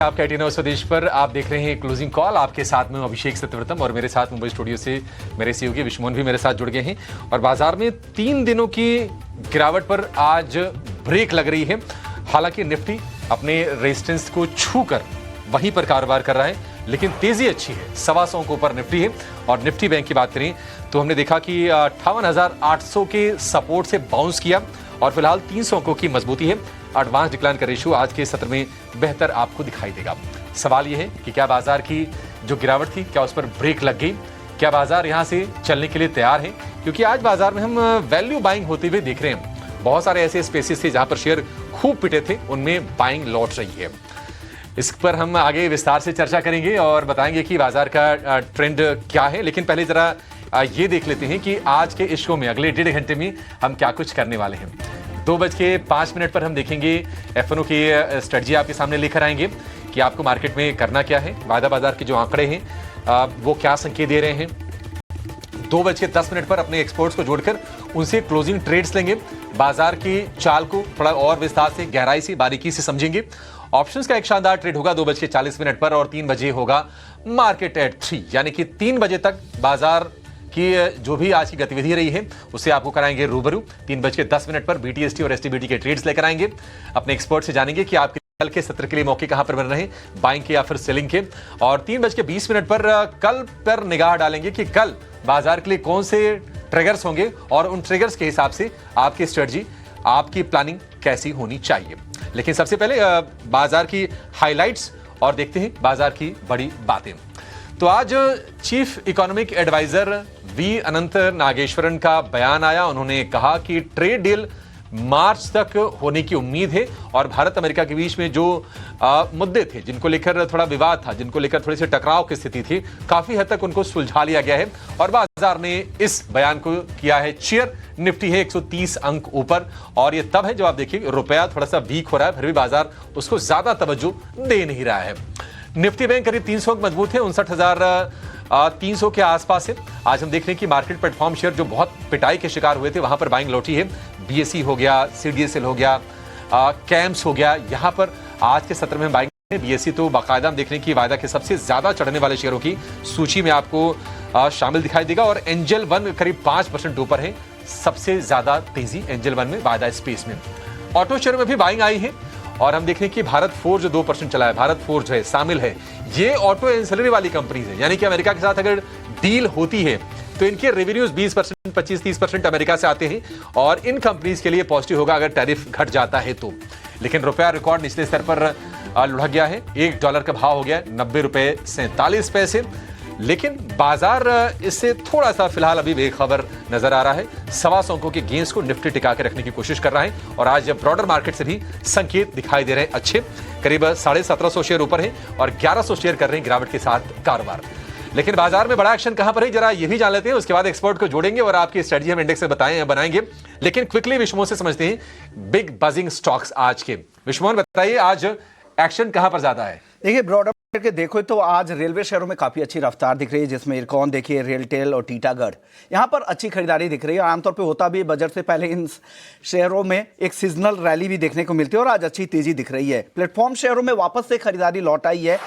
आपका 18 स्वदेश पर आप देख रहे हैं क्लोजिंग कॉल। आपके साथ में अभिषेक सत्यव्रतम और मेरे साथ मुंबई स्टूडियो से मेरे सहयोगी विश्वमोहन भी मेरे साथ जुड़ गए हैं। और बाजार में 3 दिनों की गिरावट पर आज ब्रेक लग रही है। हालांकि निफ्टी अपने रेजिस्टेंस को छूकर वहीं पर कारोबार कर रहा है, लेकिन तेजी अच्छी है। 125 के ऊपर निफ्टी है। और निफ्टी बैंक की बात करें तो हमने देखा कि 58,800 के सपोर्ट से बाउंस किया और फिलहाल 300 अंकों की मजबूती है। एडवांस डिक्लाइन का रेशियो आज के सत्र में बेहतर आपको दिखाई देगा। सवाल यह है कि क्या बाजार की जो गिरावट थी क्या उस पर ब्रेक लग गई, क्या बाजार यहां से चलने के लिए तैयार है? क्योंकि आज बाजार में हम वैल्यू बाइंग होते हुए देख रहे हैं। बहुत सारे ऐसे स्पेसेस थे जहां पर शेयर खूब पिटे थे, उनमें बाइंग लौट रही है। इस पर हम आगे विस्तार से चर्चा करेंगे और बताएंगे कि बाजार का ट्रेंड क्या है। लेकिन पहले जरा ये देख लेते हैं कि आज के इस शो में अगले 1.5 घंटे में हम क्या कुछ करने वाले हैं। 2:05 पर हम देखेंगे एफएनओ की स्ट्रेटजी आपके सामने लेकर आएंगे कि आपको मार्केट में करना क्या है। वायदा बाजार के जो आंकड़े हैं वो क्या संकेत दे रहे हैं। 2:10 पर अपने एक्सपर्ट्स को जोड़कर उनसे क्लोजिंग ट्रेड्स लेंगे। बाजार की चाल को थोड़ा और विस्तार से, गहराई से, बारीकी से समझेंगे। ऑप्शंस का एक शानदार ट्रेड होगा 2:40 पर और 3 बजे होगा मार्केट एट 3, यानी कि 3 बजे तक बाजार कि जो भी आज की गतिविधि रही है उससे आपको कराएंगे रूबरू। 3:10 पर बीटीएसटी और एसटीबीटी के ट्रेड्स लेकर आएंगे। अपने एक्सपर्ट से जानेंगे कि आपके कल के सत्र के लिए मौके कहां पर बन रहे हैं, बाइंग के या फिर सेलिंग के। और 3:20 पर कल पर निगाह डालेंगे कि कल बाजार के लिए कौन से ट्रिगर्स होंगे और उन ट्रिगर्स के हिसाब से आपकी स्ट्रेटजी, आपकी प्लानिंग कैसी होनी चाहिए। लेकिन सबसे पहले बाजार की हाइलाइट्स और देखते हैं बाजार की बड़ी बातें। तो आज चीफ इकोनॉमिक एडवाइजर वी अनंत नागेश्वरन का बयान आया। उन्होंने कहा कि ट्रेड डील मार्च तक होने की उम्मीद है और भारत अमेरिका के बीच में जो मुद्दे थे, जिनको लेकर थोड़ा विवाद था, जिनको लेकर थोड़ी सी टकराव की स्थिति थी, काफी हद तक उनको सुलझा लिया गया है। और बाजार ने इस बयान को किया है चीयर। निफ्टी है 130 अंक ऊपर और ये तब है जब आप देखिए रुपया थोड़ा सा वीक हो रहा है, फिर भी बाजार उसको ज्यादा तवज्जो दे नहीं रहा है। निफ्टी बैंक करीब 300 अंक मजबूत है, 59,300 के आसपास है। आज हम देख रहे हैं कि मार्केट प्लेटफॉर्म शेयर जो बहुत पिटाई के शिकार हुए थे वहां पर बाइंग लौटी है। बीएसई हो गया, सीडीएसएल हो गया, कैम्स हो गया, यहां पर आज के सत्र में बाइंग है। बीएसई तो बाकायदा हम देख रहे हैं कि वायदा के सबसे ज्यादा चढ़ने वाले शेयरों की सूची में आपको शामिल दिखाई देगा। और एंजल वन करीब 5% ऊपर है, सबसे ज्यादा तेजी एंजल वन में, वायदा स्पेस में। ऑटो शेयर में भी बाइंग आई है और हम देख रहे हैं कि भारत फोर्ज जो 2% चला है, भारत फोर्ज जो है शामिल है, ये ऑटो एंसिलरी वाली कंपनीज है। यानी कि अमेरिका के साथ अगर डील होती है तो इनके रेवेन्यूज 20%, 25-30% अमेरिका से आते हैं और इन कंपनीज के लिए पॉजिटिव होगा अगर टैरिफ घट जाता है तो। लेकिन रुपया रिकॉर्ड निचले स्तर पर लुढ़क गया है। $1 का भाव हो गया $90.47। लेकिन बाजार इससे थोड़ा सा फिलहाल अभी बेखबर नजर आ रहा है। 125 अंकों के गेंस को निफ्टी टिका के रखने की कोशिश कर रहा है और आज ब्रॉडर मार्केट से भी संकेत दिखाई दे रहे हैं अच्छे। करीब 1750 शेयर ऊपर है और 1100 शेयर कर रहे हैं गिरावट के साथ कारोबार। लेकिन बाजार में बड़ा एक्शन कहां पर है जरा ये भी जान लेते हैं, उसके बाद एक्सपर्ट को जोड़ेंगे और आपकी स्ट्रेटजी हम इंडेक्स से बनाएंगे। लेकिन क्विकली विश्वमोहन से समझते हैं बिग बजिंग स्टॉक्स आज के। विश्वमोहन बताइए आज एक्शन कहां पर ज्यादा है? देखिए ब्रॉडर के देखो तो आज रेलवे शेयरों में काफी अच्छी रफ्तार दिख रही है, जिसमें इरकॉन देखिए, रेलटेल और टीटागढ़, यहां पर अच्छी खरीदारी दिख रही है। आमतौर पे होता भी बजट से पहले इन शेयरों में एक सीजनल रैली भी देखने को मिलती है और आज अच्छी तेजी दिख रही है। प्लेटफॉर्म शेयरों में वापस से खरीदारी लौट आई है।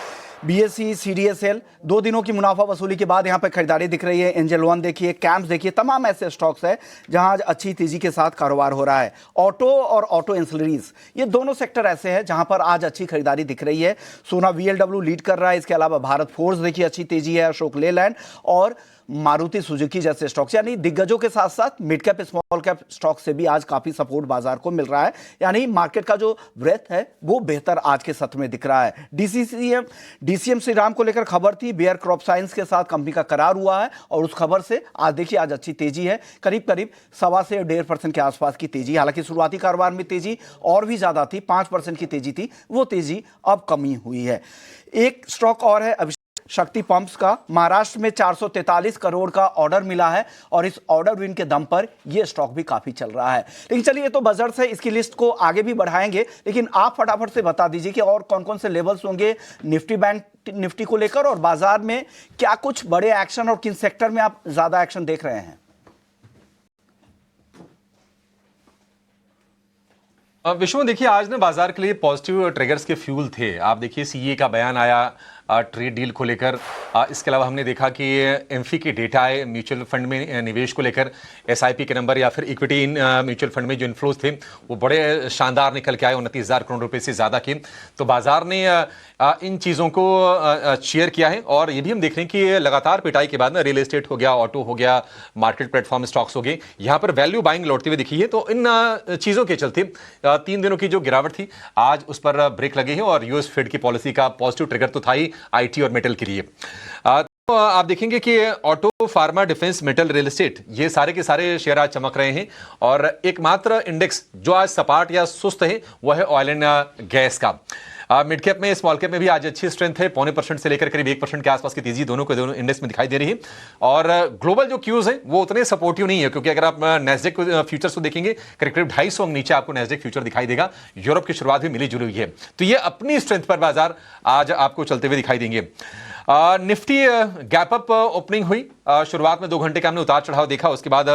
बीएसई, सीडीएसएल 2 दिनों की मुनाफा वसूली के बाद यहां पर खरीदारी दिख रही है। एंजल वन देखिए, कैम्प्स देखिए, तमाम ऐसे स्टॉक्स है जहां आज अच्छी तेजी के साथ कारोबार हो रहा है। ऑटो और ऑटो इंसलरीज, ये दोनों सेक्टर ऐसे हैं जहां पर आज अच्छी खरीदारी दिख रही है। सोना वीएलडब्ल्यू लीड कर रहा है। इसके अलावा भारत फोर्ज देखिए अच्छी तेजी है, अशोक लेलैंड और मारुति सुजुकी जैसे स्टॉक्स, यानी दिग्गजों के साथ साथ mid cap, small cap stock से भी आज काफी सपोर्ट बाजार को मिल रहा है। यानी मार्केट का जो ब्रेथ है वो बेहतर आज के सत्र में दिख रहा है। डीसीएम श्रीराम को लेकर खबर थी, बेयर क्रॉप साइंस के साथ कंपनी का करार हुआ है और उस खबर से आज देखिए आज अच्छी तेजी है। करीब 1.25 से 1.5% के आसपास की तेजी। हालांकि शुरुआती कारोबार में तेजी और भी ज्यादा थी, 5% की तेजी थी, वो तेजी अब कमी हुई है। एक स्टॉक और है शक्ति पंप्स का। महाराष्ट्र में 443 करोड़ का ऑर्डर मिला है और इस ऑर्डर विन के दम पर यह स्टॉक भी काफी चल रहा है। लेकिन चलिए, तो बजट से इसकी लिस्ट को आगे भी बढ़ाएंगे, लेकिन आप फटाफट से बता दीजिए कि और कौन कौन से लेवल्स होंगे निफ्टी को लेकर और बाजार में क्या कुछ बड़े एक्शन और किन सेक्टर में आप ज्यादा एक्शन देख रहे हैं। विश्व देखिए आज ना बाजार के लिए पॉजिटिव ट्रिगर्स के फ्यूल थे। आप देखिए सीए का बयान आया ट्रेड डील को लेकर। इसके अलावा हमने देखा कि एमफी के डेटा आए म्यूचुअल फंड में निवेश को लेकर। एसआईपी के नंबर या फिर इक्विटी इन म्यूचुअल फंड में जो इन्फ्लोज थे वो बड़े शानदार निकल के आए, 29,000 करोड़ रुपए से ज़्यादा के। तो बाजार ने इन चीज़ों को शेयर किया है। और ये भी हम देख रहे हैं कि लगातार पिटाई के बाद ना रियल एस्टेट हो गया, ऑटो हो गया, मार्केट प्लेटफॉर्म स्टॉक्स हो गए, यहाँ पर वैल्यू बाइंग लौटती हुई दिखी है। तो इन चीज़ों के चलते 3 दिनों की जो गिरावट थी आज उस पर ब्रेक लगे हैं। और यूएस फेड की पॉलिसी का पॉजिटिव ट्रिगर तो था ही आईटी और मेटल के लिए। तो आप देखेंगे कि auto, pharma, defence, metal, real estate ये सारे के सारे शेयर आज चमक रहे हैं। और एकमात्र इंडेक्स जो आज सपाट या सुस्त है वो है ऑयल एंड गैस का। मिड कैप में, स्मॉल कैप में भी आज अच्छी स्ट्रेंथ है। 0.25% से लेकर करीब 1% के आसपास की तेजी दोनों इंडेक्स में दिखाई दे रही है। और ग्लोबल जो क्यूज है वो उतने सपोर्टिव नहीं है, क्योंकि अगर आप नेस्डेक फ्यूचर्स को देखेंगे करीब 250 नीचे आपको नेस्डेक फ्यूचर दिखाई देगा। यूरोप की शुरुआत भी मिली जुली हुई है। तो ये अपनी स्ट्रेंथ पर बाजार आज आपको चलते हुए दिखाई देंगे। निफ्टी गैप अप ओपनिंग हुई। शुरुआत में 2 घंटे का हमने उतार चढ़ाव देखा, उसके बाद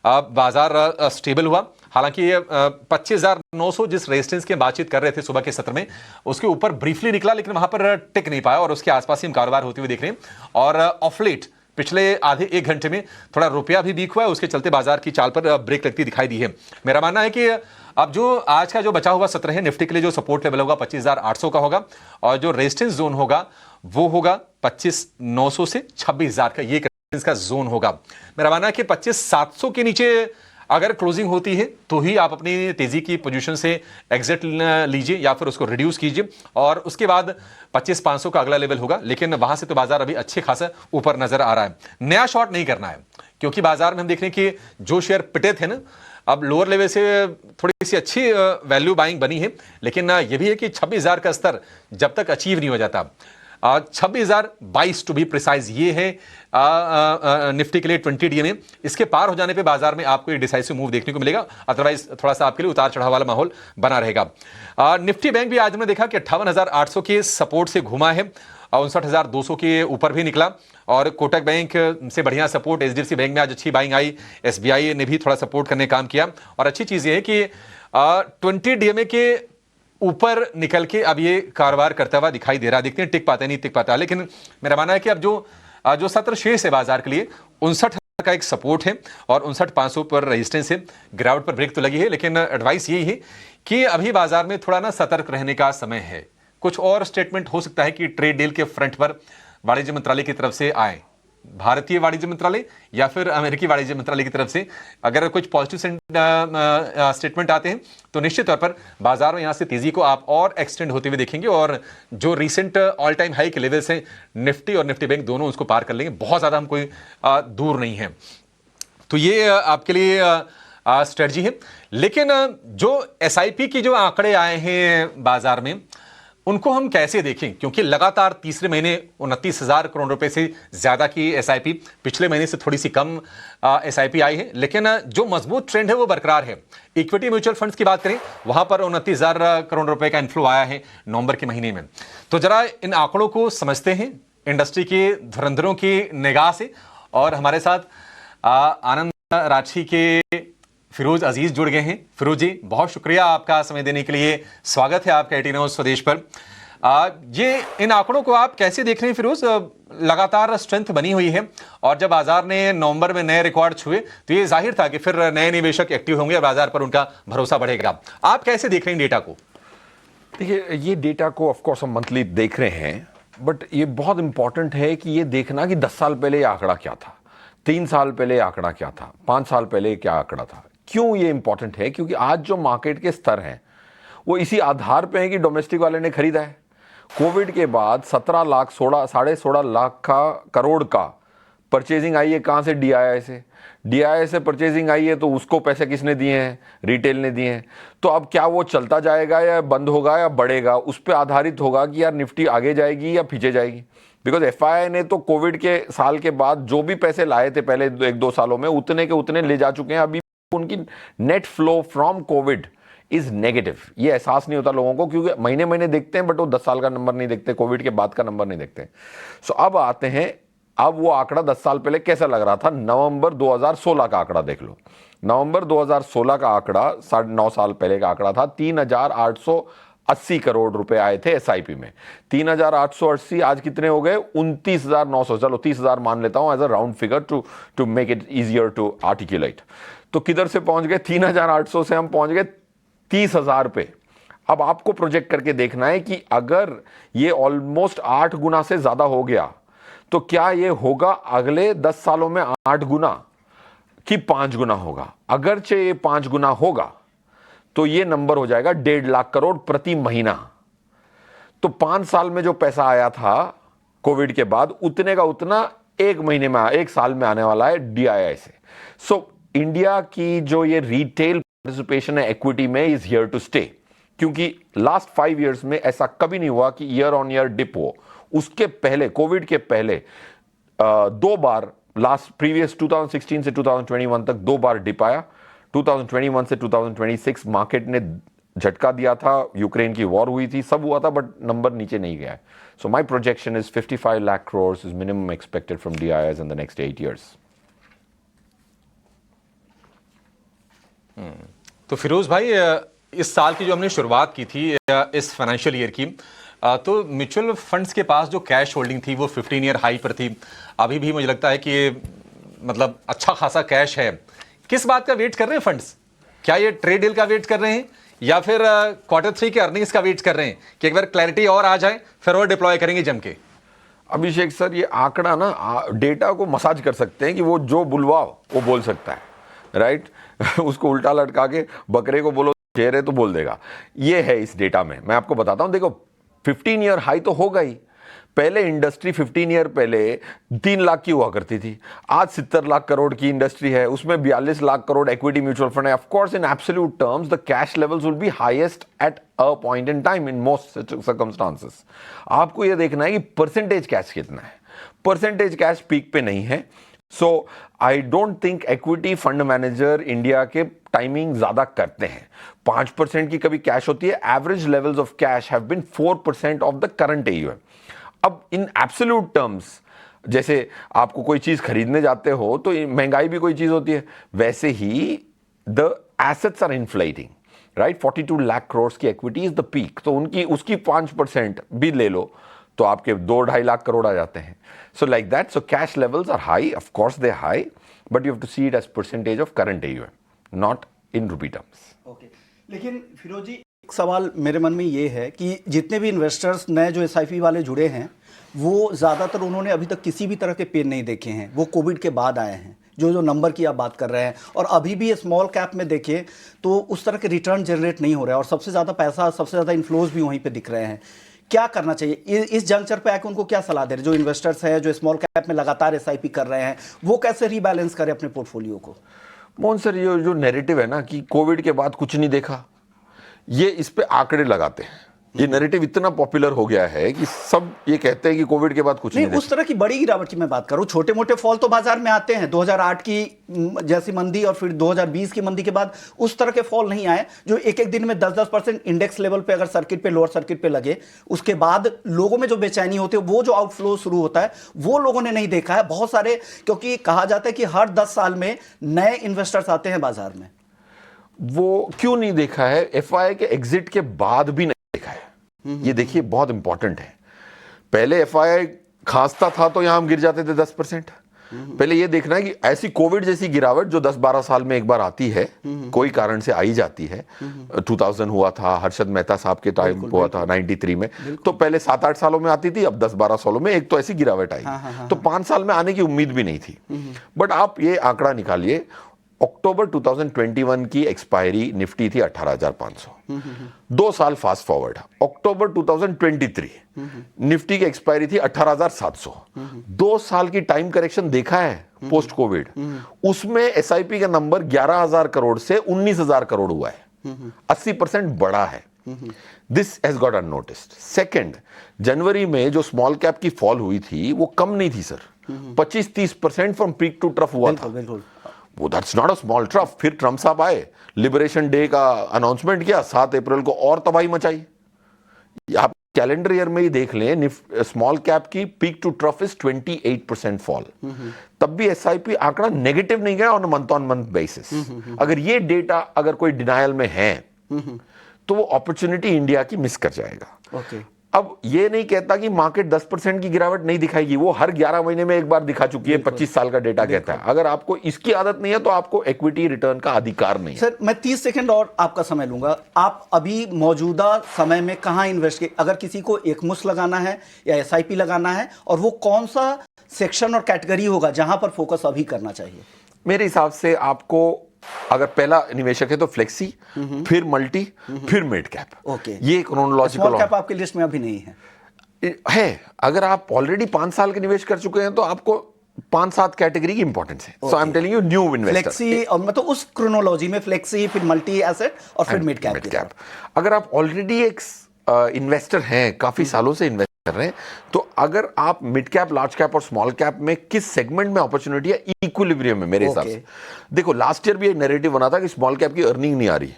बाजार स्टेबल हुआ। हालांकि 25,900 जिस रेजिस्टेंस की बातचीत कर रहे थे सुबह के सत्र में उसके ऊपर ब्रीफली निकला, लेकिन वहां पर टिक नहीं पाया और उसके आसपास ही हम कारोबार होते हुए देख रहे हैं। और ऑफ लेट पिछले आधे 1 घंटे में थोड़ा रुपया भी वीक हुआ है, उसके चलते बाजार की चाल पर ब्रेक लगती दिखाई दी है। मेरा मानना है कि अब जो आज का जो बचा हुआ सत्र है निफ्टी के लिए जो सपोर्ट लेवल होगा 25,800 का होगा, और जो रेजिस्टेंस जोन होगा वो होगा 25,900 से 26,000 का, ये इसका जोन होगा। मेरा मानना है कि 25,700 के नीचे अगर क्लोजिंग होती है तो ही आप अपनी तेजी की पोजीशन से एग्जिट लीजिए या फिर उसको रिड्यूस कीजिए, और उसके बाद 25,500 का अगला लेवल होगा। लेकिन वहां से तो बाजार अभी अच्छे खासा ऊपर नजर आ रहा है। नया शॉर्ट नहीं करना है, क्योंकि बाजार में हम देख रहे हैं कि जो शेयर पिटे थे ना, अब लोअर लेवल से थोड़ी सी अच्छी वैल्यू बाइंग बनी है। लेकिन यह भी है कि 26,000 का स्तर जब तक अचीव नहीं हो जाता, 26,022 टू बी प्रिसाइज, ये है निफ्टी के लिए 20 डीए में। इसके पार हो जाने पे बाजार में आपको एक डिसाइसिव मूव देखने को मिलेगा, अदरवाइज थोड़ा सा आपके लिए उतार चढ़ाव वाला माहौल बना रहेगा। निफ्टी बैंक भी आज हमने देखा कि 58,800 के सपोर्ट से घुमा है, 59,200 के ऊपर भी निकला। और कोटक बैंक से बढ़िया सपोर्ट, एचडीएफसी बैंक में आज अच्छी बाइंग आई, एसबीआई ने भी थोड़ा सपोर्ट करने का काम किया। और अच्छी चीज ये है कि 20 डीएमए के ऊपर निकल के अब ये कारोबार करता हुआ दिखाई दे रहा है। देखते हैं टिक पाता है नहीं टिक पाता, लेकिन मेरा मानना है कि अब जो सत्र शेष है बाजार के लिए 59 का एक सपोर्ट है और 59,500 पर रेजिस्टेंस है। गिरावट पर ब्रेक तो लगी है, लेकिन एडवाइस यही है कि अभी बाजार में थोड़ा ना सतर्क रहने का समय है। कुछ और स्टेटमेंट हो सकता है कि ट्रेड डील के फ्रंट पर वाणिज्य मंत्रालय की तरफ से आए, भारतीय वाणिज्य मंत्रालय या फिर अमेरिकी वाणिज्य मंत्रालय की तरफ से अगर कुछ पॉजिटिव स्टेटमेंट आते हैं तो निश्चित तौर पर बाजार में यहां से तेजी को आप और एक्सटेंड होते हुए देखेंगे। और जो रीसेंट ऑल टाइम हाई के लेवल से निफ्टी और निफ्टी बैंक दोनों उसको पार कर लेंगे, बहुत ज्यादा हम कोई दूर नहीं है। तो ये आपके लिए स्ट्रेटजी है। लेकिन जो एसआईपी की जो आंकड़े आए हैं बाजार में उनको हम कैसे देखें, क्योंकि लगातार तीसरे महीने 29,000 करोड़ रुपए से ज्यादा की एसआईपी, पिछले महीने से थोड़ी सी कम एसआईपी आई है, लेकिन जो मजबूत ट्रेंड है वो बरकरार है। इक्विटी म्यूचुअल फंड्स की बात करें, वहां पर 29,000 करोड़ रुपए का इन्फ्लो आया है नवंबर के महीने में। तो जरा इन आंकड़ों को समझते हैं इंडस्ट्री के धुरंधरों की निगाह से। और हमारे साथ आनंद राठी के फिरोज अजीज जुड़ गए हैं। फिरोज जी, बहुत शुक्रिया आपका समय देने के लिए। स्वागत है आपका 18 न्यूज़ स्वदेश पर। ये इन आंकड़ों को आप कैसे देख रहे हैं फिरोज? लगातार स्ट्रेंथ बनी हुई है और जब बाजार ने नवंबर में नए रिकॉर्ड छुए तो ये जाहिर था कि फिर नए निवेशक एक्टिव होंगे और बाजार पर उनका भरोसा बढ़ेगा। आप कैसे देख रहे हैं डेटा को? देखिए, ये डेटा को ऑफकोर्स हम मंथली देख रहे हैं, बट ये बहुत इंपॉर्टेंट है कि ये देखना कि 10 साल पहले ये आंकड़ा क्या था, 3 साल पहले आंकड़ा क्या था, 5 साल पहले क्या आंकड़ा था। क्यों ये इंपॉर्टेंट है? क्योंकि आज जो मार्केट के स्तर हैं वो इसी आधार पे है कि डोमेस्टिक वाले ने खरीदा है। कोविड के बाद 17 लाख 16.5 लाख का करोड़ का परचेजिंग आई है। कहाँ से? डीआईआई से। डीआईआई से परचेजिंग आई है तो उसको पैसे किसने दिए हैं? रिटेल ने दिए हैं। तो अब क्या वो चलता जाएगा या बंद होगा या बढ़ेगा, उस पर आधारित होगा कि यार निफ्टी आगे जाएगी या पीछे जाएगी। बिकॉज एफआईआई ने तो कोविड के साल के बाद जो भी पैसे लाए थे पहले 1-2 सालों में, उतने के उतने ले जा चुके हैं। अभी उनकी net flow from Covid is negative. ये एहसास नहीं होता लोगों को, क्योंकि महीने महीने देखते हैं बट वो 10 साल का नंबर नहीं देखते, कोविड के बाद का नंबर नहीं देखते। सो अब आते हैं अब वो आंकड़ा 10 साल पहले कैसा लग रहा था, नवंबर 2016 का आंकड़ा देख लो। नवंबर 2016 का आंकड़ा 9.5 साल पहले का आंकड़ा था, 3,880 करोड़ रुपए आए थे एसआईपी में। 3,880 आज कितने हो गए, 29,900। चलो 30,000 मान लेता हूं as a round figure to make it easier to articulate. तो किधर से पहुंच गए, 3,800 से हम पहुंच गए 30,000 पे। अब आपको प्रोजेक्ट करके देखना है कि अगर ये ऑलमोस्ट 8 गुना से ज्यादा हो गया तो क्या ये होगा अगले 10 सालों में 8 गुना कि 5 गुना होगा। अगरचे ये 5 गुना होगा तो ये नंबर हो जाएगा 1.5 लाख करोड़ प्रति महीना। तो 5 साल में जो पैसा आया था कोविड के बाद, उतने का उतना एक महीने में, एक साल में आने वाला है डीआईआई से। सो इंडिया की जो ये रिटेल पार्टिसिपेशन है इक्विटी में इज हियर टू स्टे, क्योंकि लास्ट 5 इयर्स में ऐसा कभी नहीं हुआ कि ईयर ऑन ईयर डिप हो। उसके पहले, कोविड के पहले 2 बार, लास्ट प्रीवियस 2016 से 2021 तक 2 बार डिप आया। 2021 से 2026 मार्केट ने झटका दिया था, यूक्रेन की वॉर हुई थी, सब हुआ था, बट नंबर नीचे नहीं गया है। So my projection is 55 lakh crore is minimum expected from DIIs in the next 8 years. तो फिरोज भाई, इस साल की जो हमने शुरुआत की थी इस फाइनेंशियल ईयर की, तो म्यूचुअल फंड्स के पास जो कैश होल्डिंग थी वो 15 ईयर हाई पर थी। अभी भी मुझे लगता है कि मतलब अच्छा खासा कैश है। किस बात का वेट कर रहे हैं फंड्स? क्या ये ट्रेड डील का वेट कर रहे हैं या फिर Q3 के अर्निंग्स का वेट कर रहे हैं कि एक बार क्लैरिटी और आ जाए फिर और डिप्लॉय करेंगे जम के? अभिषेक सर, ये आंकड़ा ना डेटा को मसाज कर सकते हैं कि वो जो बुलवाओ वो बोल सकता है, राइट? उसको उल्टा लटका के बकरे को बोलो शेर है तो बोल देगा। ये है इस डेटा में। मैं आपको बताता हूं, देखो 15 ईयर हाई तो होगा ही। पहले इंडस्ट्री 15 ईयर पहले 3 लाख की हुआ करती थी, आज 70 लाख करोड़ की इंडस्ट्री है, उसमें 42 lakh crore equity mutual fund है। Of course in absolute terms the cash levels will be highest at a point in time in most circumstances. आपको यह देखना है कि परसेंटेज कैश कितना है। परसेंटेज कैश पीक पे नहीं है। So I don't think equity fund manager India के टाइमिंग ज्यादा करते हैं। 5% की कभी कैश होती है। Average levels of cash have been 4% of the current AUM। अब इन एब्सोल्यूट टर्म्स, जैसे आपको कोई चीज खरीदने जाते हो तो महंगाई भी कोई चीज होती है, वैसे ही the assets are inflating, right? 42 lakh crore की इक्विटी इज द पीक। तो उसकी 5% भी ले लो तो आपके 2-2.5 लाख करोड़ आ जाते हैं। So like that, so cash levels are high, of course they high, but you have to see it as percentage of current AUM, not in rupee terms. Okay, लेकिन फिरोज जी, एक सवाल मेरे मन में ये है कि जितने भी इन्वेस्टर्स नए जो SIP वाले जुड़े हैं, वो ज़्यादातर उन्होंने अभी तक किसी भी तरह के पेन नहीं देखे हैं। वो कोविड के बाद आए हैं, जो नंबर की आप बात कर रहे हैं, और अभी भी स्मॉल कैप में देखें तो उस तरह के रिटर्न जनरेट नहीं हो रहा है, और सबसे ज़्यादा पैसा, सबसे ज़्यादा इन्फ्लोज भी वहीं पे दिख रहे हैं। क्या करना चाहिए इस जंक्चर पे आके? उनको क्या सलाह दे रहे जो इन्वेस्टर्स हैं, जो स्मॉल कैप में लगातार SIP कर रहे हैं, वो कैसे रीबैलेंस करें अपने पोर्टफोलियो को? मोहन सर, ये जो नैरेटिव है ना कि कोविड के बाद कुछ नहीं देखा, ये इस पे आंकड़े लगाते हैं। ये नैरेटिव इतना पॉपुलर हो गया है कि सब ये कहते हैं कि कोविड के बाद कुछ नहीं। उस तरह की बड़ी गिरावट की मैं बात करूं, छोटे मोटे फॉल तो बाजार में आते हैं। 2008 की जैसी मंदी और फिर 2020 की मंदी के बाद उस तरह के फॉल नहीं आए जो एक एक दिन में 10-10% इंडेक्स लेवल पे, अगर सर्किट पे, लोअर सर्किट पे लगे, उसके बाद लोगों में जो बेचैनी होती है, वो जो आउटफ्लो शुरू होता है, वो लोगों ने नहीं देखा है बहुत सारे। क्योंकि कहा जाता है कि हर 10 साल में नए इन्वेस्टर्स आते हैं बाजार में। वो क्यों नहीं देखा है? FII के एग्जिट के बाद भी नहीं देखा है। ये देखिए, बहुत इंपॉर्टेंट है। पहले FII खांसता था तो यहां हम गिर जाते थे 10%। पहले ये देखना है कि ऐसी कोविड जैसी गिरावट जो 10-12 साल में एक बार आती है, कोई कारण से आई जाती है। 2000 हुआ था, हर्षद मेहता साहब के टाइम हुआ था 93 में। तो पहले 7-8 सालों में आती थी, अब 10-12 सालों में एक तो ऐसी गिरावट आई। तो 5 साल में आने की उम्मीद भी नहीं थी। बट आप ये आंकड़ा निकालिए, अक्टूबर 2021 की एक्सपायरी निफ्टी थी 18,500। 2 साल फास्ट फॉरवर्ड, अक्टूबर 2023 निफ्टी की एक्सपायरी थी 18,700। 2 साल की टाइम करेक्शन देखा है पोस्ट कोविड। उसमें SIP का नंबर 11,000 करोड़ से 19,000 करोड़ हुआ है। 80% बढ़ा है। This has got unnoticed. Second, जनवरी में जो स्मॉल कैप की फॉल हुई थी वो कम नहीं थी sir, 25-30% from peak to trough हुआ था। वो that's not a small trough. फिर ट्रम्प साहब आए, लिबरेशन डे का अनाउंसमेंट किया, 7 अप्रैल को और तबाही मचाई। आप कैलेंडर ईयर में ही देख लें, स्मॉल कैप की peak to trough is 28% fall, तब भी एसआईपी आंकड़ा नेगेटिव नहीं गया on month on month basis. अगर ये डेटा अगर कोई डिनायल में है तो वो अपॉर्चुनिटी इंडिया की मिस कर जाएगा। अब ये नहीं कहता कि मार्केट 10% की गिरावट नहीं दिखाएगी, वो हर 11 महीने में एक बार दिखा चुकी है, 25 साल का डेटा कहता है। अगर आपको इसकी आदत नहीं है तो आपको इक्विटी रिटर्न का अधिकार नहीं है। सर मैं 30 सेकंड और आपका समय लूंगा। आप अभी मौजूदा समय में कहां इन्वेस्ट अगर किसी को एक मुश्त लगाना है या एसआईपी लगाना है, और वो कौन सा सेक्शन और कैटेगरी होगा जहां पर फोकस अभी करना चाहिए? मेरे हिसाब से आपको अगर पहला निवेशक है तो फ्लेक्सी, फिर मल्टी, फिर मिड कैप। ये क्रोनोलॉजिकल। स्मॉल कैप आपकी लिस्ट में अभी नहीं है। अगर आप ऑलरेडी 5 साल के निवेश कर चुके हैं तो आपको 5-7 कैटेगरी की इंपॉर्टेंस है। So I am telling you new investor. Flexi और मतलब उस क्रोनोलॉजी में फ्लेक्सी, फिर मल्टी एसेट और फिर मिड कैप। अगर आप ऑलरेडी एक इन्वेस्टर हैं, काफी सालों से इन्वेस्ट कर रहे हैं, तो अगर आप मिड कैप, लार्ज कैप और स्मॉल कैप में किस सेगमेंट में अपॉर्चुनिटी है, इक्विलिब्रियम में मेरे हिसाब से। देखो लास्ट ईयर भी एक नैरेटिव बना था कि स्मॉल कैप की अर्निंग नहीं आ रही,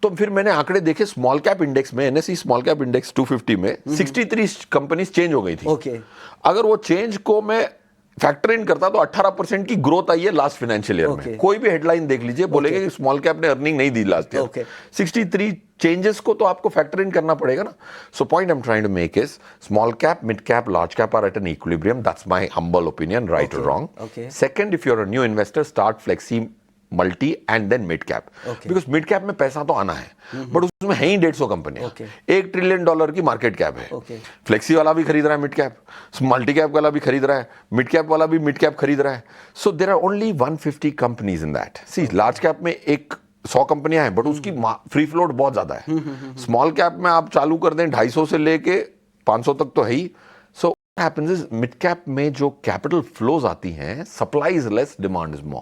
तो फिर मैंने आंकड़े देखे, स्मॉल कैप इंडेक्स में, एनएसई स्मॉल कैप इंडेक्स 250 में 63 कंपनीज चेंज हो गई थी। अगर वो चेंज को मैं फैक्टर इन करता तो 18% की ग्रोथ आई है लास्ट फाइनेंशियल ईयर में। कोई भी हेडलाइन देख लीजिए, बोलेंगे कि स्मॉल कैप ने अर्निंग नहीं दी लास्ट ईयर। 63 चेंजेस को तो आपको फैक्टर इन करना पड़ेगा ना। So point I am trying to make is small cap, mid cap, large cap are at an equilibrium. That's my humble opinion, right और wrong. Second, if you are a new investor, start flexi, multi and then mid cap, because mid cap में पैसा तो आना है, but उसमें है ही 150 कंपनियां। $1 trillion की मार्केट कैप है। फ्लेक्सी वाला भी खरीद रहा है मिड कैप, मल्टी कैप वाला भी खरीद रहा है, मिड कैप वाला भी मिड कैप खरीद रहा है। So there are only 150 companies in that. See large cap में 100 कंपनियां हैं, बट उसकी फ्री फ्लोट बहुत ज्यादा है। स्मॉल कैप में आप चालू कर दें 250 से लेके 500 तक तो है ही। सो happens is mid cap में जो capital flows आती हैं, supply is less, demand is more.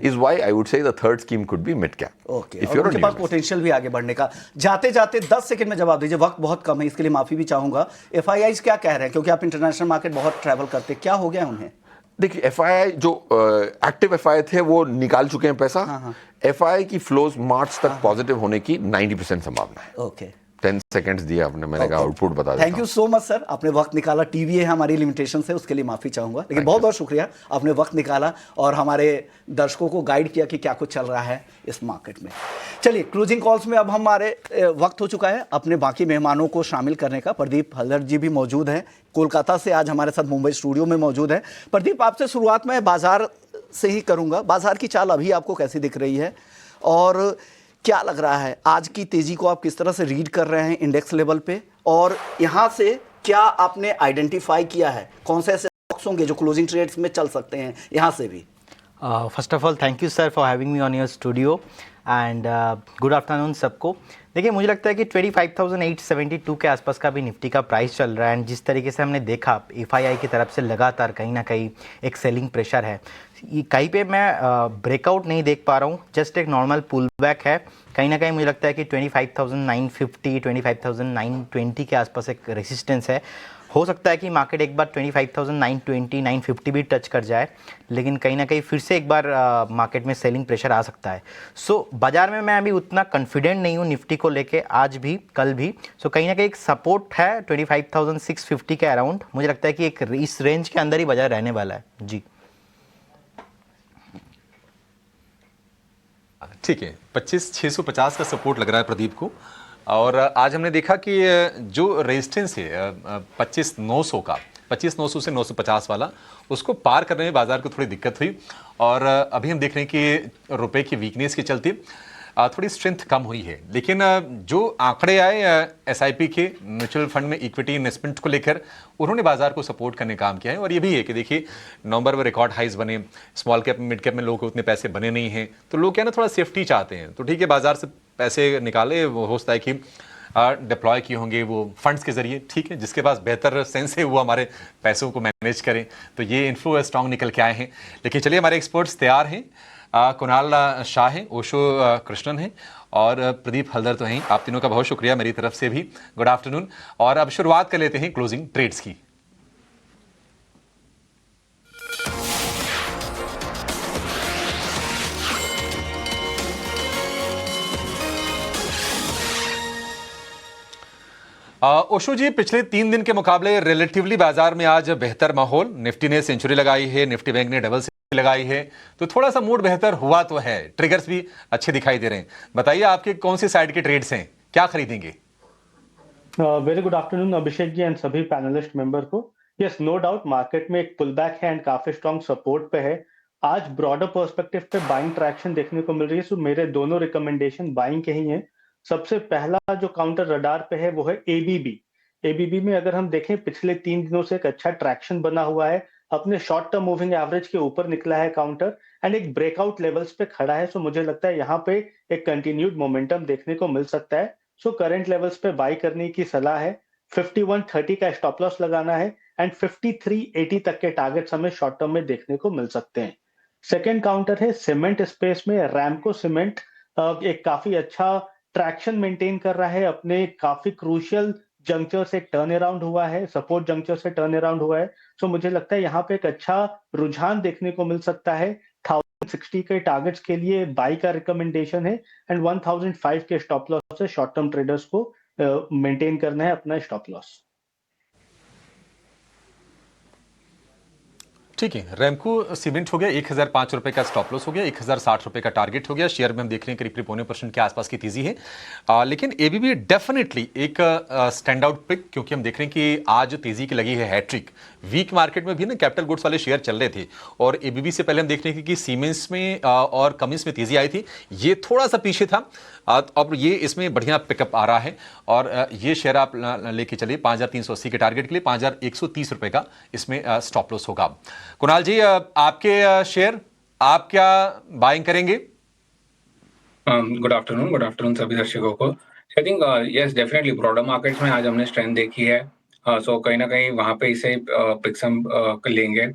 Is why I would say the third scheme could be mid cap. If you're उनके पास पोटेंशियल भी आगे बढ़ने का। जाते जाते 10 सेकंड में जवाब दीजिए, वक्त बहुत कम है, इसके लिए माफी भी चाहूंगा। FIIs क्या कह रहे हैं, क्योंकि आप इंटरनेशनल मार्केट बहुत ट्रैवल करते हैं, क्या हो गया उन्हें? देखिए FII जो एक्टिव FII थे वो निकाल चुके हैं पैसा। FII की फ्लोज मार्च तक पॉजिटिव होने की 90% संभावना है। 10 सेकंड्स दिया आपने, मैंने कहा आउटपुट बता देता हूं। Thank you so much sir, आपने वक्त निकाला। टीवी है हमारी लिमिटेशन से, उसके लिए माफी चाहूंगा, लेकिन बहुत बहुत शुक्रिया, आपने वक्त निकाला और हमारे दर्शकों को गाइड किया कि क्या कुछ चल रहा है इस मार्केट में। चलिए क्लोजिंग कॉल्स में अब हमारे वक्त हो चुका है अपने बाकी मेहमानों को शामिल करने का। प्रदीप हल्दर जी भी मौजूद हैं, कोलकाता से आज हमारे साथ मुंबई स्टूडियो में मौजूद है। प्रदीप, आपसे शुरुआत में बाजार से ही करूंगा। बाजार की चाल अभी आपको कैसी दिख रही है और क्या लग रहा है, आज की तेजी को आप किस तरह से रीड कर रहे हैं इंडेक्स लेवल पे, और यहाँ से क्या आपने आइडेंटिफाई किया है, कौन से ऐसे स्टॉक्स होंगे जो क्लोजिंग ट्रेड्स में चल सकते हैं यहाँ से भी? First of all thank you sir for having me on your studio and good afternoon सबको। देखिए मुझे लगता है कि 25,872 के आसपास का भी निफ्टी का प्राइस चल रहा है, एंड जिस तरीके से हमने देखा FII की तरफ से लगातार कहीं ना कहीं एक सेलिंग प्रेशर है। कहीं पे मैं ब्रेकआउट नहीं देख पा रहा हूँ, जस्ट एक नॉर्मल पुल बैक है। कहीं ना कहीं मुझे लगता है कि 25,950, 25,920 के आसपास एक रेसिस्टेंस है। हो सकता है कि मार्केट एक बार 25,920, 950 भी टच कर जाए, लेकिन कहीं ना कहीं फिर से एक बार मार्केट में सेलिंग प्रेशर आ सकता है। सो बाजार में मैं अभी उतना कॉन्फिडेंट नहीं हूँ निफ्टी को लेके, आज भी कल भी। सो कहीं ना कहीं एक सपोर्ट है 25,650 के अराउंड। मुझे लगता है कि एक इस रेंज के अंदर ही बाजार रहने वाला है जी। ठीक है, 25,650 का सपोर्ट लग रहा है प्रदीप को, और आज हमने देखा कि जो रेजिस्टेंस है 25,900 का, 25,900 से 950 वाला, उसको पार करने में बाजार को थोड़ी दिक्कत हुई। और अभी हम देख रहे हैं कि रुपए की वीकनेस के चलते थोड़ी स्ट्रेंथ कम हुई है। लेकिन जो आंकड़े आए SIP के म्यूचुअल फंड में इक्विटी इन्वेस्टमेंट को लेकर, उन्होंने बाजार को सपोर्ट करने का काम किया है। और ये भी है कि देखिए नवंबर में रिकॉर्ड हाइज बने, स्मॉल कैप मिड कैप में लोगों को उतने पैसे बने नहीं हैं, तो लोग क्या ना थोड़ा सेफ्टी चाहते हैं। तो ठीक है, बाजार से पैसे निकाले, वो हो सकता है कि डिप्लॉय किए होंगे वो फंड्स के जरिए, ठीक है, जिसके पास बेहतर सेंस है वो हमारे पैसों को मैनेज करें। तो ये इन्फ्लो स्ट्रॉन्ग निकल के आए हैं। लेकिन चलिए, हमारे एक्सपर्ट्स तैयार हैं। कुणाल शाह हैं, ओशो कृष्णन हैं और प्रदीप हल्दर तो हैं। आप तीनों का बहुत शुक्रिया मेरी तरफ से भी। Good afternoon. और अब शुरुआत कर लेते हैं क्लोजिंग ट्रेड्स की। ओशो जी, पिछले 3 दिन के मुकाबले रिलेटिवली बाजार में आज बेहतर माहौल, निफ्टी ने सेंचुरी लगाई है, निफ्टी बैंक ने डबल सेंचुरी लगाई है, तो थोड़ा सा मूड बेहतर हुआ तो है, ट्रिगर्स भी अच्छे दिखाई दे रहे हैं। बताइए आपके कौन सी साइड के ट्रेड्स हैं, क्या खरीदेंगे? Very good afternoon Abhishek ji and सभी पैनलिस्ट मेंबर को। यस, नो डाउट मार्केट में एक पुल बैक है एंड काफी स्ट्रॉन्ग सपोर्ट पे है। आज ब्रॉडर पर्सपेक्टिव पे बाइंग ट्रैक्शन देखने को मिल रही है, सो मेरे दोनों रिकमेंडेशन बाइंग के ही हैं। सबसे पहला जो काउंटर रडार पे है वो है एबीबी। एबीबी में अगर हम देखें पिछले 3 दिनों से एक अच्छा ट्रैक्शन बना हुआ है, अपने शॉर्ट टर्म मूविंग एवरेज के ऊपर निकला है काउंटर एंड एक ब्रेकआउट लेवल्स पे खड़ा है। सो मुझे लगता है यहाँ पे एक कंटिन्यूड मोमेंटम देखने को मिल सकता है। सो करंट लेवल्स पे बाई करने की सलाह है। 5130 का स्टॉप लॉस लगाना है एंड 5380 तक के टारगेट्स हमें शॉर्ट टर्म में देखने को मिल सकते हैं। सेकेंड काउंटर है सीमेंट स्पेस में रैमको सीमेंट। एक काफी अच्छा ट्रैक्शन मेंटेन कर रहा है, अपने काफी क्रूशियल जंक्चर से टर्न अराउंड हुआ है, सपोर्ट जंक्चर से टर्न अराउंड हुआ है। सो मुझे लगता है यहाँ पे एक अच्छा रुझान देखने को मिल सकता है। 1060 के टारगेट्स के लिए बाई का रिकमेंडेशन है एंड 1005 के स्टॉप लॉस से शॉर्ट टर्म ट्रेडर्स को मेंटेन करना है अपना स्टॉप लॉस। ठीक है, रैमको सीमेंट हो गया, 1005 रुपए का स्टॉप लॉस हो गया, 1060 रुपए का टारगेट हो गया। शेयर में हम देख रहे हैं करीब 0.25% के आसपास की तेजी है, लेकिन एबीबी डेफिनेटली एक स्टैंड आउट पिक, क्योंकि हम देख रहे हैं कि आज तेजी की लगी है हैट्रिक। वीक मार्केट में भी ना कैपिटल गुड्स वाले शेयर चल रहे थे, और एबीबी से पहले हम देख रहे हैं कि सीमेंट्स में और कमिंस में तेजी आई थी, ये थोड़ा सा पीछे था। अब ये इसमें बढ़िया पिकअप आ रहा है, और ये शेयर आप लेके चलिए 5380 के टारगेट के लिए। 5130 रुपए का इसमें स्टॉप लॉस होगा। कुणाल जी, आपके शेयर आप क्या बाइंग करेंगे? गुड आफ्टरनून सभी दर्शकों को। I think yes, definitely broader markets में आज हमने स्ट्रेंथ देखी है, सो कहीं ना कहीं वहां पे इसे पिक्सम लेंगे।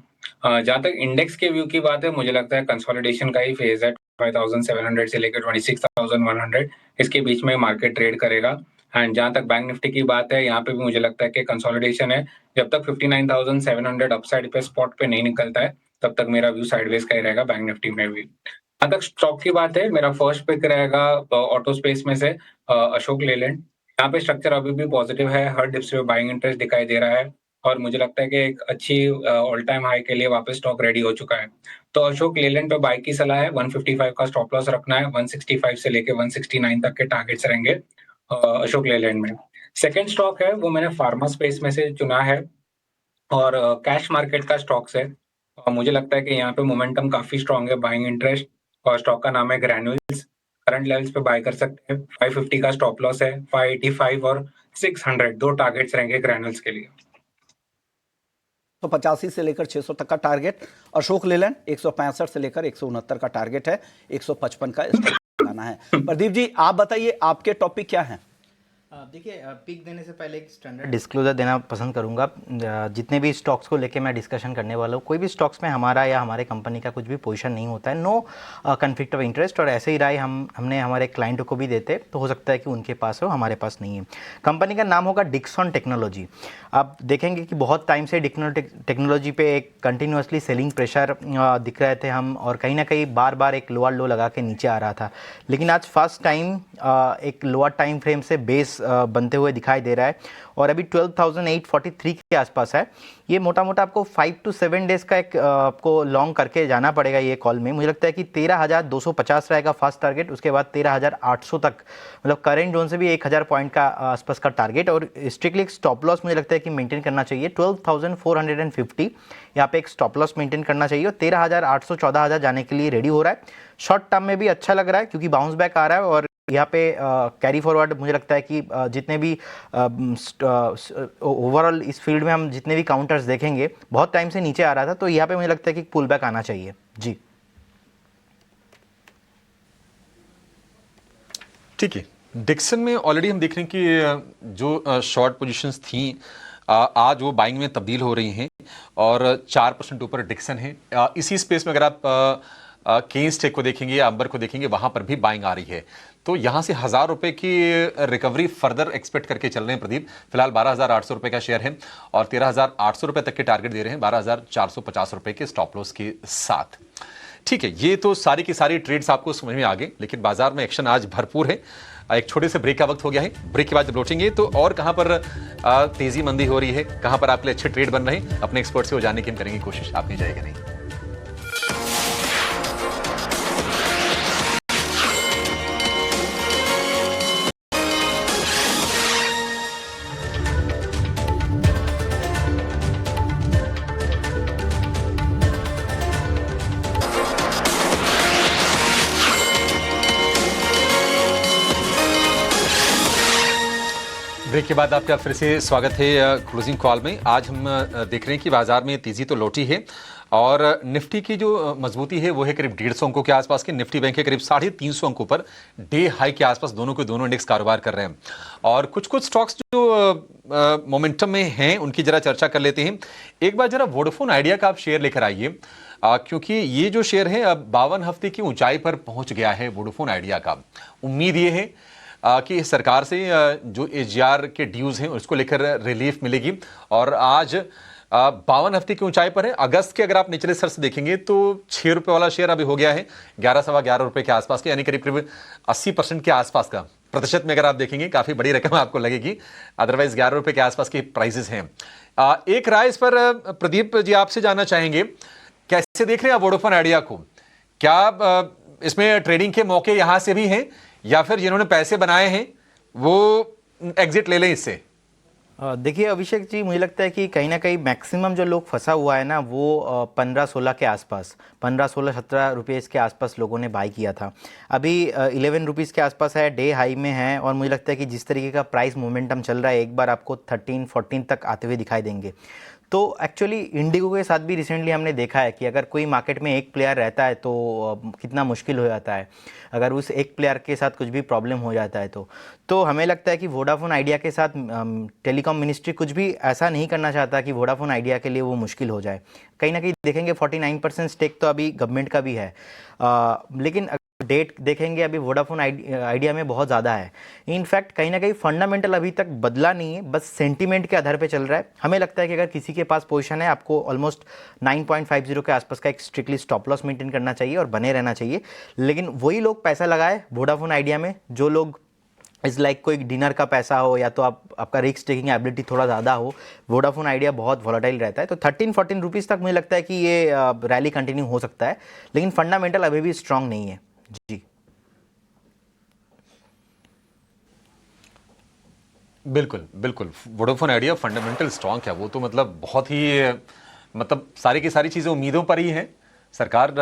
जहां तक इंडेक्स के व्यू की बात है, मुझे लगता है कंसोलिडेशन का ही फेज है। 5700 से लेकर 26100 इसके बीच में मार्केट ट्रेड करेगा। एंड जहां तक बैंक निफ्टी की बात है, यहाँ पे भी मुझे लगता है कि कंसोलिडेशन है। जब तक 59700 अपसाइड पे स्पॉट पे नहीं निकलता है, तब तक मेरा व्यू साइडवेज का ही रहेगा बैंक निफ्टी में भी। जहां तक स्टॉक की बात है, मेरा फर्स्ट पिक रहेगा ऑटो स्पेस में से अशोक लेलैंड। यहाँ पे स्ट्रक्चर अभी भी पॉजिटिव है, हर डिप्स पे बाइंग इंटरेस्ट दिखाई दे रहा है, और मुझे लगता है कि एक अच्छी ऑल टाइम हाई के लिए वापस स्टॉक रेडी हो चुका है। तो अशोक लेलैंड पे बाई की सलाह है। 155 का स्टॉप लॉस रखना है, 165 से लेके 169 तक के टारगेट्स रहेंगे अशोक लेलैंड में। सेकेंड स्टॉक है वो मैंने फार्मा स्पेस में से चुना है, और कैश मार्केट का स्टॉक्स है। मुझे लगता है कि यहाँ पे मोमेंटम काफी स्ट्रांग है, बाइंग इंटरेस्ट, और स्टॉक का नाम है ग्रैन्यूल्स। करंट लेवल्स पे बाय कर सकते हैं। 550 का स्टॉप लॉस है, 585 और 600 दो टारगेट्स रहेंगे ग्रैन्यूल्स के लिए। तो 85 से लेकर 600 तक का टारगेट अशोक लेलैंड, 165 से लेकर 169 का टारगेट है, 155 का स्टॉप लगाना है। प्रदीप जी, आप बताइए आपके टॉपिक क्या हैं? देखिए, पिक देने से पहले एक स्टैंडर्ड डिस्क्लोजर देना पसंद करूंगा। जितने भी स्टॉक्स को लेके मैं डिस्कशन करने वाला हूँ, कोई भी स्टॉक्स में हमारा या हमारे कंपनी का कुछ भी पोजीशन नहीं होता है, नो कन्फ्लिक्ट ऑफ इंटरेस्ट, और ऐसे ही राय हमने हमारे क्लाइंटों को भी देते, तो हो सकता है कि उनके पास हो, हमारे पास नहीं है। कंपनी का नाम होगा डिक्सन टेक्नोलॉजी। आप देखेंगे कि बहुत टाइम से टेक्नोलॉजी पे एक कंटिन्यूसली सेलिंग प्रेशर दिख रहे थे हम, और कहीं ना कहीं बार बार एक लोअर लो लगा के नीचे आ रहा था, लेकिन आज फर्स्ट टाइम एक लोअर टाइम फ्रेम से बेस बनते हुए दिखाई दे रहा है, और अभी 12,843 के आसपास है। ये मोटा मोटा आपको 5 to 7 डेज का एक आपको लॉन्ग करके जाना पड़ेगा ये कॉल में। मुझे लगता है कि 13,250 रहेगा फर्स्ट टारगेट, उसके बाद 13,800 तक, मतलब करेंट जोन से भी 1,000 पॉइंट का आसपास का टारगेट, और स्ट्रिक्टली एक स्टॉप लॉस मुझे लगता है कि मेंटेन करना चाहिए। 12,450 यहाँ पे एक स्टॉप लॉस मेंटेन करना चाहिए, और 13,800 14,000 जाने के लिए रेडी हो रहा है। शॉर्ट टर्म में भी अच्छा लग रहा है क्योंकि बाउंस बैक आ रहा है, और यहाँ पे कैरी फॉरवर्ड मुझे लगता है कि जितने भी ओवरऑल इस फील्ड में हम जितने भी काउंटर्स देखेंगे, बहुत टाइम से नीचे आ रहा था, तो यहाँ पे मुझे लगता है कि पुल बैक आना चाहिए जी। ठीक है, डिक्सन में ऑलरेडी हम देख रहे हैं कि जो शॉर्ट पोजीशंस थी आज वो बाइंग में तब्दील हो रही हैं, और 4% ऊपर डिक्सन है। इसी स्पेस में अगर आप केन्स टेक को देखेंगे या अंबर को देखेंगे, वहां पर भी बाइंग आ रही है, तो यहां से 1,000 रुपए की रिकवरी फर्दर एक्सपेक्ट करके चल रहे हैं प्रदीप। फिलहाल 12,800 रुपए का शेयर है, और 13,800 रुपए तक के टारगेट दे रहे हैं 12,450 रुपए के स्टॉप लॉस के साथ। ठीक है, ये तो सारी की सारी ट्रेड्स आपको समझ में आ गए, लेकिन बाजार में एक्शन आज भरपूर है। एक छोटे से ब्रेक का वक्त हो गया है। ब्रेक के बाद जब लौटेंगे तो और कहां पर तेजी मंदी हो रही है, कहां पर आपके लिए अच्छे ट्रेड बन रहे हैं, अपने एक्सपर्ट से वो जानने की हम करेंगे कोशिश। आप नहीं जाएगा नहीं। ब्रेक के बाद आपका फिर से स्वागत है क्लोजिंग कॉल में। आज हम देख रहे हैं कि बाजार में तेजी तो लौटी है और निफ्टी की जो मजबूती है वो है करीब 150 अंकों के आसपास की। निफ्टी बैंक के करीब 350 अंकों पर डे हाई के आसपास दोनों के दोनों इंडेक्स कारोबार कर रहे हैं। और कुछ कुछ स्टॉक्स जो मोमेंटम में हैं उनकी जरा चर्चा कर लेते हैं। एक बार जरा वोडाफोन आइडिया का आप शेयर लेकर आइए, क्योंकि ये जो शेयर है अब 52 हफ्ते की ऊंचाई पर पहुंच गया है वोडाफोन आइडिया का। उम्मीद ये है कि सरकार से जो एजीआर के ड्यूज हैं उसको लेकर रिलीफ मिलेगी और आज 52 हफ्ते की ऊंचाई पर है। अगस्त के अगर आप निचले स्तर से देखेंगे तो 6 रुपए वाला शेयर अभी हो गया है 11-11.25 रुपए के आसपास के, यानी करीब करीब 80% के आसपास का। प्रतिशत में अगर आप देखेंगे काफी बड़ी रकम आपको लगेगी, अदरवाइज 11 रुपए के आसपास के प्राइसेस हैं। एक राय इस पर प्रदीप जी आपसे जानना चाहेंगे, कैसे देख रहे हैं आप वोडाफोन आइडिया को? क्या इसमें ट्रेडिंग के मौके यहां से भी हैं या फिर जिन्होंने पैसे बनाए हैं वो एग्जिट ले लें इससे? देखिए अभिषेक जी, मुझे लगता है कि कहीं ना कहीं मैक्सिमम जो लोग फंसा हुआ है ना वो 15-16 के आसपास, 15-16-17 रुपये के आसपास लोगों ने बाई किया था। अभी 11 रुपीज़ के आसपास है, डे हाई में है और मुझे लगता है कि जिस तरीके का प्राइस मोमेंटम चल रहा है एक बार आपको 13-14 तक आते हुए दिखाई देंगे। तो एक्चुअली इंडिगो के साथ भी रिसेंटली हमने देखा है कि अगर कोई मार्केट में एक प्लेयर रहता है तो कितना मुश्किल हो जाता है अगर उस एक प्लेयर के साथ कुछ भी प्रॉब्लम हो जाता है तो हमें लगता है कि वोडाफोन आइडिया के साथ टेलीकॉम मिनिस्ट्री कुछ भी ऐसा नहीं करना चाहता कि वोडाफोन आइडिया के लिए वो मुश्किल हो जाए। कहीं ना कहीं देखेंगे 49% स्टेक तो अभी गवर्नमेंट का भी है, लेकिन डेट देखेंगे अभी वोडाफोन आइडिया में बहुत ज़्यादा है। इनफैक्ट कहीं ना कहीं फंडामेंटल अभी तक बदला नहीं है, बस सेंटीमेंट के आधार पे चल रहा है। हमें लगता है कि अगर किसी के पास पोजीशन है आपको ऑलमोस्ट 9.50 के आसपास का एक स्ट्रिक्टली स्टॉप लॉस मेंटेन करना चाहिए और बने रहना चाहिए। लेकिन वही लोग पैसा लगाए वोडाफोन आइडिया में जो लोग इज़ लाइक कोई डिनर का पैसा हो या तो आपका रिस्क टेकिंग एबिलिटी थोड़ा ज़्यादा हो। वोडाफोन आइडिया बहुत वॉलेटाइल रहता है, तो 13-14 रुपीज़ तक मुझे लगता है कि ये रैली कंटिन्यू हो सकता है, लेकिन फंडामेंटल अभी भी स्ट्रांग नहीं है जी। बिल्कुल बिल्कुल, वोडाफोन आइडिया फंडामेंटल स्ट्रांग है वो तो मतलब बहुत ही मतलब सारी की सारी चीज़ें उम्मीदों पर ही हैं। सरकार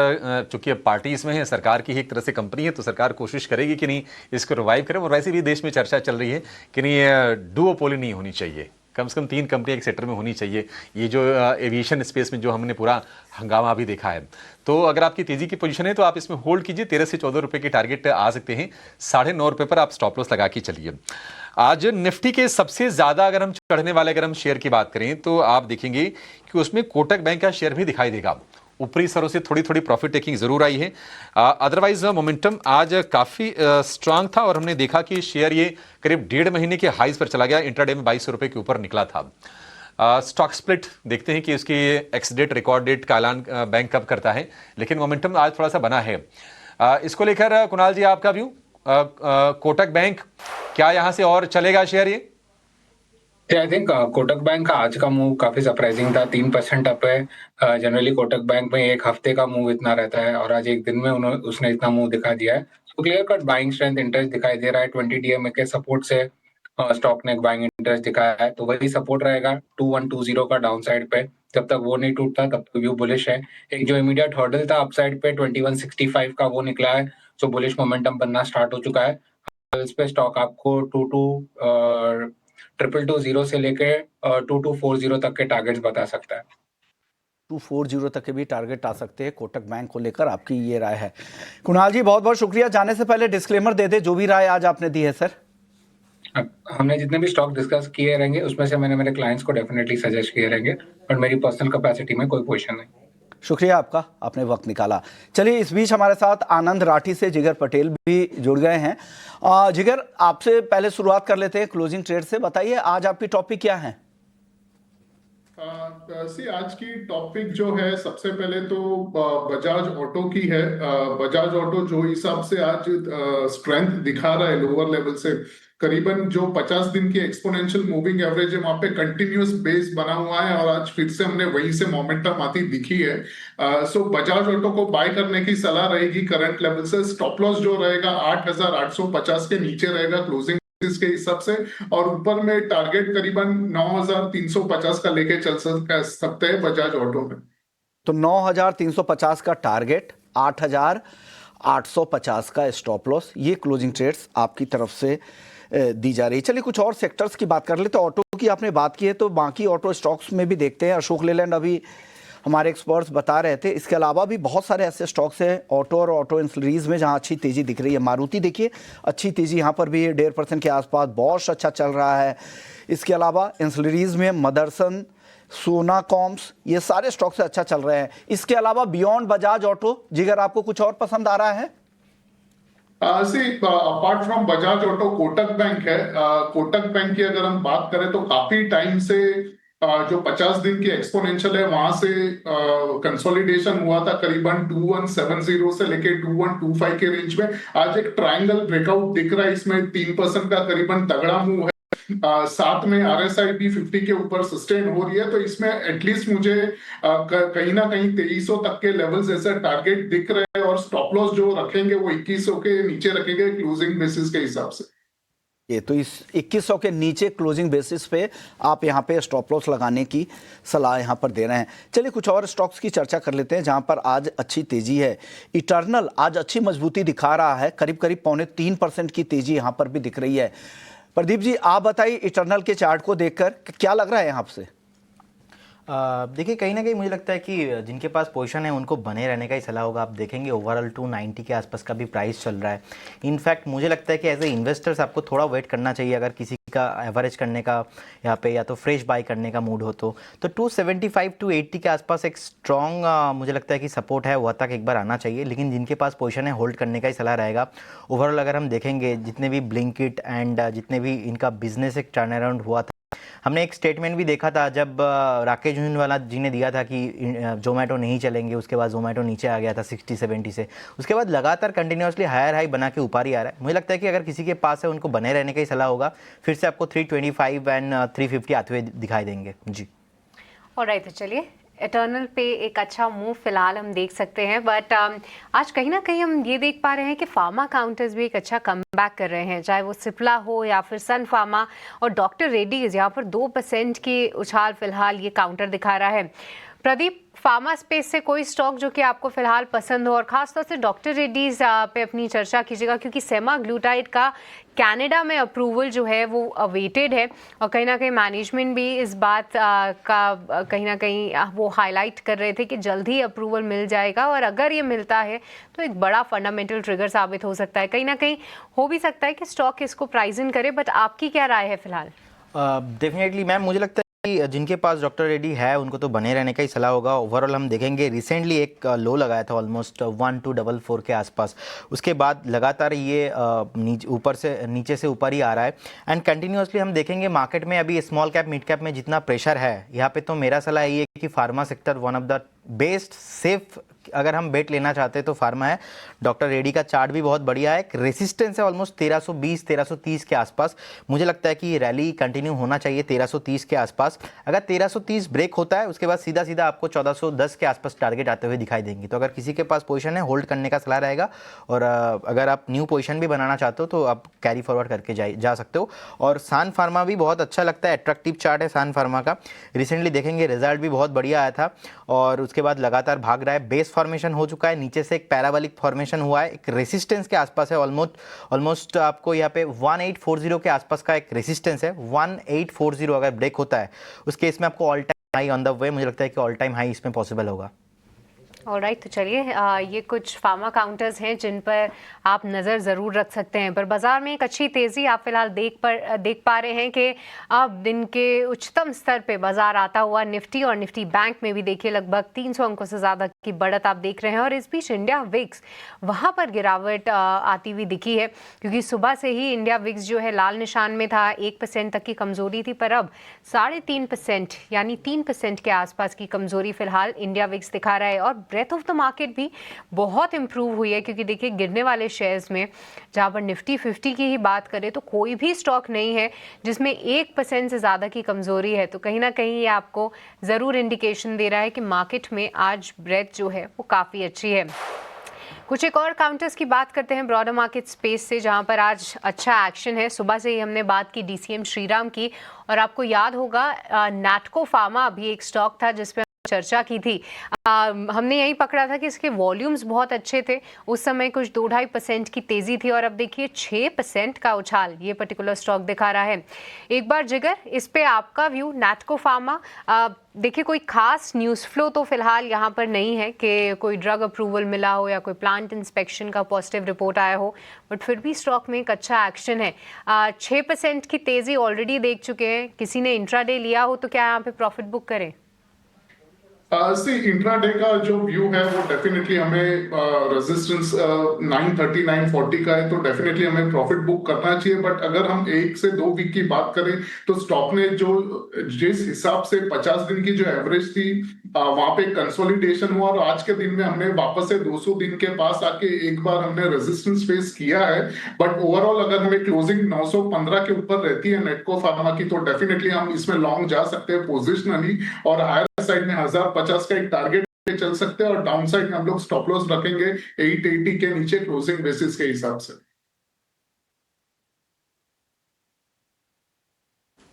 चूंकि अब पार्टी इसमें है, सरकार की ही एक तरह से कंपनी है, तो सरकार कोशिश करेगी कि नहीं इसको रिवाइव करे। और वैसे भी देश में चर्चा चल रही है कि नहीं डुओपोली नहीं होनी चाहिए, कम से कम 3 कंपनी एक सेक्टर में होनी चाहिए। ये जो एविएशन स्पेस में जो हमने पूरा हंगामा भी देखा है, तो अगर आपकी तेजी की पोजीशन है तो आप इसमें होल्ड कीजिए। 13 से 14 रुपए की टारगेट आ सकते हैं, 9.5 रुपए पर आप स्टॉप लॉस लगा के चलिए। आज निफ्टी के सबसे ज्यादा अगर हम चढ़ने वाले अगर हम शेयर की बात करें तो आप देखेंगे कि उसमें कोटक बैंक का शेयर भी दिखाई देगा। ऊपरी स्तरों से थोड़ी थोड़ी प्रॉफिट टेकिंग जरूर आई है, अदरवाइज मोमेंटम आज काफी स्ट्रांग था और हमने देखा कि शेयर ये करीब 1.5 महीने के हाईज पर चला गया। इंट्राडे में 2200 रुपए के ऊपर निकला था। स्टॉक स्प्लिट देखते हैं कि उसकी एक्स डेट रिकॉर्ड डेट का ऐलान बैंक कब करता है, लेकिन मोमेंटम आज थोड़ा सा बना है। इसको लेकर कुणाल जी आपका व्यू, कोटक बैंक क्या यहां से और चलेगा शेयर ये? आई थिंक कोटक बैंक का आज का मूव काफी सरप्राइजिंग था, 3% अप है। जनरली कोटक बैंक में एक हफ्ते का मूव इतना रहता है और आज एक दिन में उसने इतना मूव दिखा दिया है। तो clear cut buying strength interest दिखाई दे रहा है। 20 DMA के सपोर्ट से स्टॉक ने बाइंग इंटरेस्ट दिखाया है, तो वही सपोर्ट रहेगा 2120 का डाउन साइड पे। जब तक वो नहीं टूटता तब तक व्यू बुलिश है। एक जो इमीडिएट हर्डल था अपसाइड पे 2165 का, वो निकला है, सो बुलिश मोमेंटम बनना स्टार्ट हो चुका है। इस पे स्टॉक आपको 2220 से लेके 2240 तक के टारगेट्स बता सकता है। 240 तक के भी टारगेट आ सकते हैं कोटक बैंक को लेकर, आपकी ये राय है। कुणाल जी बहुत बहुत शुक्रिया। जाने से पहले डिस्क्लेमर दे दे जो भी राय आज आपने दी है सर। हमने जितने भी स्टॉक डिस्कस किए रहेंगे उसमें से मैंने मेरे क्लाइंट्स को डेफिनेटली सजेस्ट किए रहेंगे, और मेरी पर्सनल कैपेसिटी में कोई पोजीशन नहीं। शुक्रिया आपका, आपने वक्त निकाला। चलिए इस बीच हमारे साथ आनंद राठी से जिगर पटेल भी जुड़ गए हैं। जिगर, आपसे पहले शुरुआत कर लेते हैं क्लोजिंग ट्रेड से। बताइए आज आपकी टॉपिक क्या है? आज की टॉपिक जो है सबसे पहले तो बजाज ऑटो की है। बजाज ऑटो जो हिसाब से आज स्ट्रेंथ दिखा रहा है लोअर लेवल से, करीबन जो 50 दिन की एक्सपोनेंशियल मूविंग एवरेज है वहां पे कंटिन्यूअस बेस बना हुआ है और आज फिर से हमने वहीं से मोमेंटम आती दिखी है। सो बजाज ऑटो को बाय करने की सलाह रहेगी करंट लेवल से। स्टॉप लॉस जो रहेगा 8,850 के नीचे रहेगा क्लोजिंग के हिसाब से, और ऊपर में टारगेट करीबन 9,350 का लेके चल सकते हैं बजाज ऑटो में। तो 9,350 का टारगेट, 8,850 का स्टॉप लॉस, ये क्लोजिंग ट्रेड्स आपकी तरफ से दी जा रही है। चलिए कुछ और सेक्टर्स की बात कर लेते हैं। ऑटो की आपने बात की है तो बाकी ऑटो स्टॉक्स में भी देखते हैं। अशोक लेलैंड अभी हमारे एक्सपर्ट्स बता रहे थे, इसके अलावा भी बहुत सारे ऐसे स्टॉक्स हैं ऑटो और ऑटो इंसलरीज में जहां अच्छी तेजी दिख रही है। मारुति देखिए अच्छी तेजी यहाँ पर भी 1.5% के आसपास। बॉश अच्छा चल रहा है। इसके अलावा इंसलरीज में मदरसन, सोना कॉम्स, ये सारे स्टॉक्स अच्छा चल रहे हैं। इसके अलावा बियॉन्ड बजाज ऑटो, जिगर आपको कुछ और पसंद आ रहा है? Apart from Bajaj auto Kotak bank है। कोटक बैंक की अगर हम बात करें तो काफी टाइम से जो 50 दिन की एक्सपोनेंशियल है वहां से कंसोलिडेशन हुआ था करीबन 2170 से लेके 2125 के रेंज में। आज एक ट्रायंगल ब्रेकआउट दिख रहा है, इसमें 3% का करीबन तगड़ा मूव है। साथ में RSI भी 50 के ऊपर सस्टेन हो रही है, तो इसमें एटलीस्ट मुझे कहीं ना कहीं 2300 तक के लेवल्स ऐसे टारगेट दिख रहे हैं, और स्टॉप लॉस जो रखेंगे वो 2100 के नीचे रखेंगे क्लोजिंग बेसिस के हिसाब से। ये तो इस 2100 के नीचे क्लोजिंग बेसिस पे आप यहाँ पे स्टॉप लॉस लगाने की सलाह यहाँ पर दे रहे हैं। चलिए कुछ और स्टॉक्स की चर्चा कर लेते हैं जहाँ पर आज अच्छी तेजी है। इटर्नल आज अच्छी मजबूती दिखा रहा है, करीब करीब 2.25% की तेजी यहाँ पर भी दिख रही है। प्रदीप जी आप बताइए, इटर्नल के चार्ट को देखकर क्या लग रहा है यहाँ से? देखिए कहीं ना कहीं मुझे लगता है कि जिनके पास पोजीशन है उनको बने रहने का ही सलाह होगा। आप देखेंगे ओवरऑल 290 के आसपास का भी प्राइस चल रहा है। इनफैक्ट मुझे लगता है कि एज ए इन्वेस्टर्स आपको थोड़ा वेट करना चाहिए अगर किसी का एवरेज करने का यहाँ पे या तो फ्रेश बाय करने का मूड हो तो 275 टू 80 के आसपास एक स्ट्रॉन्ग मुझे लगता है कि सपोर्ट है, वह तक एक बार आना चाहिए। लेकिन जिनके पास पोजीशन है होल्ड करने का ही सलाह रहेगा। ओवरऑल अगर हम देखेंगे जितने भी ब्लिंकिट एंड जितने भी इनका बिजनेस एक टर्न अराउंड हुआ था, हमने एक स्टेटमेंट भी देखा था जब राकेश झुनझुनवाला जी ने दिया था कि जोमेटो नहीं चलेंगे, उसके बाद जोमेटो नीचे आ गया था 60-70 से, उसके बाद लगातार कंटिन्यूसली हायर हाई बना के ऊपर ही आ रहा है। मुझे लगता है कि अगर किसी के पास है उनको बने रहने का ही सलाह होगा। फिर से आपको 325 एंड 350 आते हुए दिखाई देंगे जी। ऑलराइट, तो चलिए इटर्नल पे एक अच्छा मूव फिलहाल हम देख सकते हैं, बट आज कहीं ना कहीं हम ये देख पा रहे हैं कि फार्मा काउंटर्स भी एक अच्छा कमबैक कर रहे हैं, चाहे वो सिप्ला हो या फिर सन फार्मा और डॉक्टर रेड्डीज। यहाँ पर 2% की उछाल फिलहाल ये काउंटर दिखा रहा है। प्रदीप, फार्मा स्पेस से कोई स्टॉक जो कि आपको फिलहाल पसंद हो, और खासतौर से डॉक्टर रेड्डीज पे अपनी चर्चा कीजिएगा, क्योंकि सेमाग्लूटाइड का कनाडा में अप्रूवल जो है वो अवेटेड है, और कहीं ना कहीं मैनेजमेंट भी इस बात का कहीं ना कहीं वो हाईलाइट कर रहे थे कि जल्द ही अप्रूवल मिल जाएगा, और अगर ये मिलता है तो एक बड़ा फंडामेंटल ट्रिगर साबित हो सकता है। कहीं ना कहीं हो भी सकता है कि स्टॉक इसको प्राइस इन करे, बट आपकी क्या राय है फिलहाल? डेफिनेटली मैम, मुझे लगता है कि जिनके पास डॉक्टर रेड्डी है उनको तो बने रहने का ही सलाह होगा। ओवरऑल हम देखेंगे रिसेंटली एक लो लगाया था ऑलमोस्ट 1244 के आसपास, उसके बाद लगातार ये ऊपर से नीचे से ऊपर ही आ रहा है एंड कंटिन्यूसली हम देखेंगे मार्केट में अभी स्मॉल कैप मिड कैप में जितना प्रेशर है यहाँ पे, तो मेरा सलाह ये है कि pharma sector one of the best safe अगर हम बेट लेना चाहते हैं तो फार्मा है। डॉक्टर रेड्डी का चार्ट भी बहुत बढ़िया है, एक रेसिस्टेंस है ऑलमोस्ट 1320-1330 के आसपास। मुझे लगता है कि ये रैली कंटिन्यू होना चाहिए 1330 के आसपास। अगर 1330 ब्रेक होता है उसके बाद सीधा सीधा आपको 1410 के आसपास टारगेट आते हुए दिखाई देंगे। तो अगर किसी के पास पोजीशन है होल्ड करने का सलाह रहेगा, और अगर आप न्यू पोजीशन भी बनाना चाहते हो तो आप कैरी फॉरवर्ड करके जा सकते हो। और सान फार्मा भी बहुत अच्छा लगता है, अट्रैक्टिव चार्ट है सान फार्मा का। रिसेंटली देखेंगे रिजल्ट भी बहुत बढ़िया आया था और उसके बाद लगातार भाग रहा है। बेस फॉर्मेशन हो चुका है, नीचे से एक पैराबोलिक फॉर्मेशन हुआ है, एक रेसिस्टेंस के आसपास है ऑलमोस्ट आपको यहाँ पे 1840 के आसपास का एक रेसिस्टेंस है। 1840 अगर ब्रेक होता है उस केस में आपको all time high on the way, मुझे लगता है कि ऑल टाइम हाई इसमें पॉसिबल होगा। ऑलराइट, तो चलिए ये कुछ फार्मा काउंटर्स हैं जिन पर आप नज़र ज़रूर रख सकते हैं। पर बाजार में एक अच्छी तेज़ी आप फिलहाल देख पा रहे हैं कि अब दिन के उच्चतम स्तर पे बाजार आता हुआ निफ्टी और निफ्टी बैंक में भी देखिए लगभग 300 अंकों से ज़्यादा की बढ़त आप देख रहे हैं। और इस बीच इंडिया विक्स वहाँ पर गिरावट आती हुई दिखी है, क्योंकि सुबह से ही इंडिया विक्स जो है लाल निशान में था, 1% तक की कमज़ोरी थी, पर अब 3.5% यानी 3% के आसपास की कमज़ोरी फिलहाल इंडिया विक्स दिखा रहा है। और ब्रेथ ऑफ द मार्केट भी बहुत इंप्रूव हुई है, क्योंकि देखिए गिरने वाले शेयर्स में जहां पर निफ्टी 50 की ही बात करें तो कोई भी स्टॉक नहीं है जिसमें 1% से ज़्यादा की कमज़ोरी है। तो कहीं ना कहीं ये आपको ज़रूर इंडिकेशन दे रहा है कि मार्केट में आज ब्रेथ जो है वो काफ़ी अच्छी है। कुछ एक और काउंटर्स की बात करते हैं ब्रॉडर मार्केट स्पेस से, जहां पर आज अच्छा एक्शन है। सुबह से ही हमने बात की डीसीएम श्रीराम की, और आपको याद होगा नैटको फार्मा अभी एक स्टॉक था जिस पे चर्चा की थी। हमने यही पकड़ा था कि इसके वॉल्यूम्स बहुत अच्छे थे, उस समय कुछ 2-2.5% की तेजी थी, और अब देखिए 6% का उछाल ये पर्टिकुलर स्टॉक दिखा रहा है। एक बार जिगर, इस पे आपका व्यू नैटको फार्मा। देखिए कोई खास न्यूज़ फ्लो तो फिलहाल यहाँ पर नहीं है कि कोई ड्रग अप्रूवल मिला हो या कोई प्लांट इंस्पेक्शन का पॉजिटिव रिपोर्ट आया हो, बट फिर भी स्टॉक में एक अच्छा एक्शन है। 6% की तेजी ऑलरेडी देख चुके हैं। किसी ने इंट्राडे लिया हो तो क्या यहाँ पे प्रॉफिट बुक करें? इंट्राडे का जो व्यू है वो डेफिनेटली हमें रेजिस्टेंस 930 940 का है, तो डेफिनेटली हमें प्रॉफिट बुक करना चाहिए। बट अगर हम 1 से 2 वीक की बात करें तो स्टॉक ने जो जिस हिसाब से 50 दिन की जो एवरेज थी वहां पे कंसोलिडेशन हुआ, और आज के दिन में हमने वापस से 200 दिन के पास आके एक बार हमने रेजिस्टेंस फेस किया है। बट ओवरऑल अगर हमें क्लोजिंग 915 के ऊपर रहती है नेटको फार्मा की, तो डेफिनेटली हम इसमें लॉन्ग जा सकते हैं पोजिशनली, और हायर साइड में 1050 का एक टारगेट पे चल सकते हैं, और डाउन साइड में हम लोग स्टॉप लॉस रखेंगे 880 के नीचे क्लोजिंग बेसिस के हिसाब से।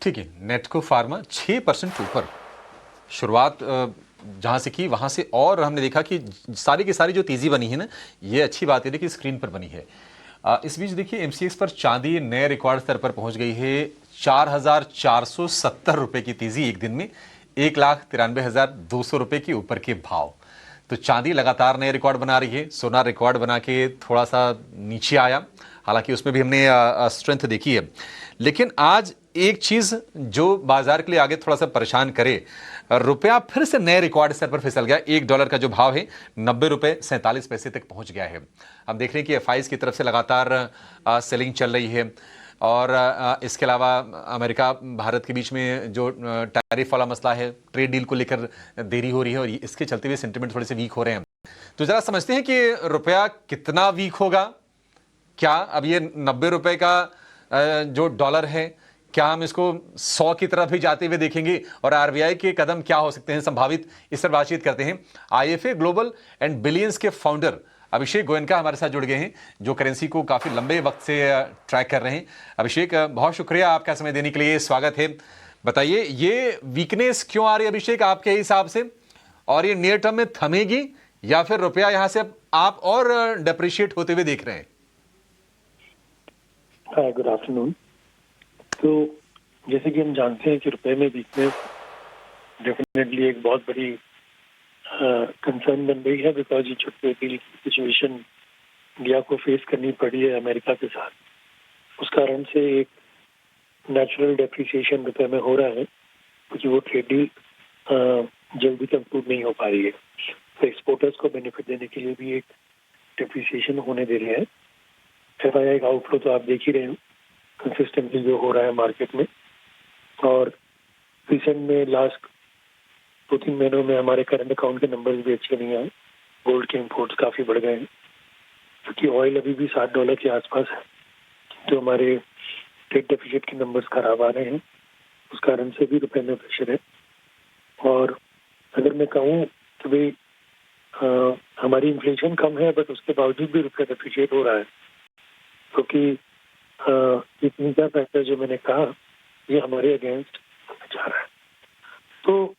ठीक है, नेटको फार्मा 6% ऊपर शुरुआत जहां से की वहां से, और हमने देखा कि सारी की सारी जो तेजी बनी है ना, ये अच्छी बात है कि स्क्रीन पर बनी है। इस बीच देखिए एमसीएक्स पर चांदी नए रिकॉर्ड स्तर पर पहुंच गई है। 4,470 रुपए की तेजी एक दिन में, 1,93,200 रुपए के ऊपर के भाव। तो चांदी लगातार नए रिकॉर्ड बना रही है। सोना रिकॉर्ड बना के थोड़ा सा नीचे आया, हालांकि उसमें भी हमने स्ट्रेंथ देखी है। लेकिन आज एक चीज जो बाजार के लिए आगे थोड़ा सा परेशान करे, रुपया फिर से नए रिकॉर्ड स्तर पर फिसल गया। $1 का जो भाव है 90 रुपए 47 पैसे तक पहुंच गया है। हम देख रहे हैं कि एफआईज की तरफ से लगातार सेलिंग चल रही है, और इसके अलावा अमेरिका भारत के बीच में जो टैरिफ वाला मसला है, ट्रेड डील को लेकर देरी हो रही है, और इसके चलते हुए सेंटिमेंट थोड़े से वीक हो रहे हैं। तो जरा समझते हैं कि रुपया कितना वीक होगा। क्या अब ये 90 रुपए का जो डॉलर है, क्या हम इसको 100 की तरफ भी जाते हुए देखेंगे, और आरबीआई के कदम क्या हो सकते हैं संभावित, इस पर बातचीत करते हैं। आईएफए ग्लोबल एंड बिलियंस के फाउंडर अभिषेक गोयनका हमारे साथ जुड़ गए हैं, जो करेंसी को काफी लंबे वक्त से ट्रैक कर रहे हैं। अभिषेक, बहुत शुक्रिया आपका समय देने के लिए, स्वागत है। बताइए ये वीकनेस क्यों आ रही है अभिषेक आपके हिसाब से, और ये नियर टर्म में थमेगी या फिर रुपया यहां से आप और डेप्रिशिएट होते हुए देख रहे हैं? हाय, गुड आफ्टरनून। तो जैसे कि हम जानते हैं कि रुपए में वीकनेस डेफिनेटली एक बहुत बड़ी कंसर्न बन गई है, बिकॉज ये जो डील की सिचुएशन इंडिया को फेस करनी पड़ी है अमेरिका के साथ, उस कारण से एक नेचुरल डेप्रिसिएशन रुपए में हो रहा है, क्योंकि वो ट्रेड डील जल्दी कंक्लूड नहीं हो पा रही है। तो एक्सपोर्टर्स को बेनिफिट देने के लिए भी एक डेप्रिसिएशन होने दे रहे हैं। एफआईआई का आउटफ्लो तो आप देख ही रहे हो कंसिस्टेंटली जो हो रहा है मार्केट में, और रिसेंट में लास्ट 2-3 महीनों में हमारे करंट अकाउंट के नंबर्स भी अच्छे नहीं आए। गोल्ड के इंपोर्ट्स काफ़ी बढ़ गए हैं, क्योंकि ऑयल अभी भी $60 के आसपास है, तो हमारे ट्रेड डेफिसिट के नंबर्स खराब आ रहे हैं, उस कारण से भी रुपए में प्रेशर है। और अगर मैं कहूँ तो भाई हमारी इन्फ्लेशन कम है, बट उसके बावजूद भी रुपया डेफिसिट हो रहा है, क्योंकि ये 3-4 फैक्टर जो मैंने कहा ये हमारे अगेंस्ट जा रहा है। तो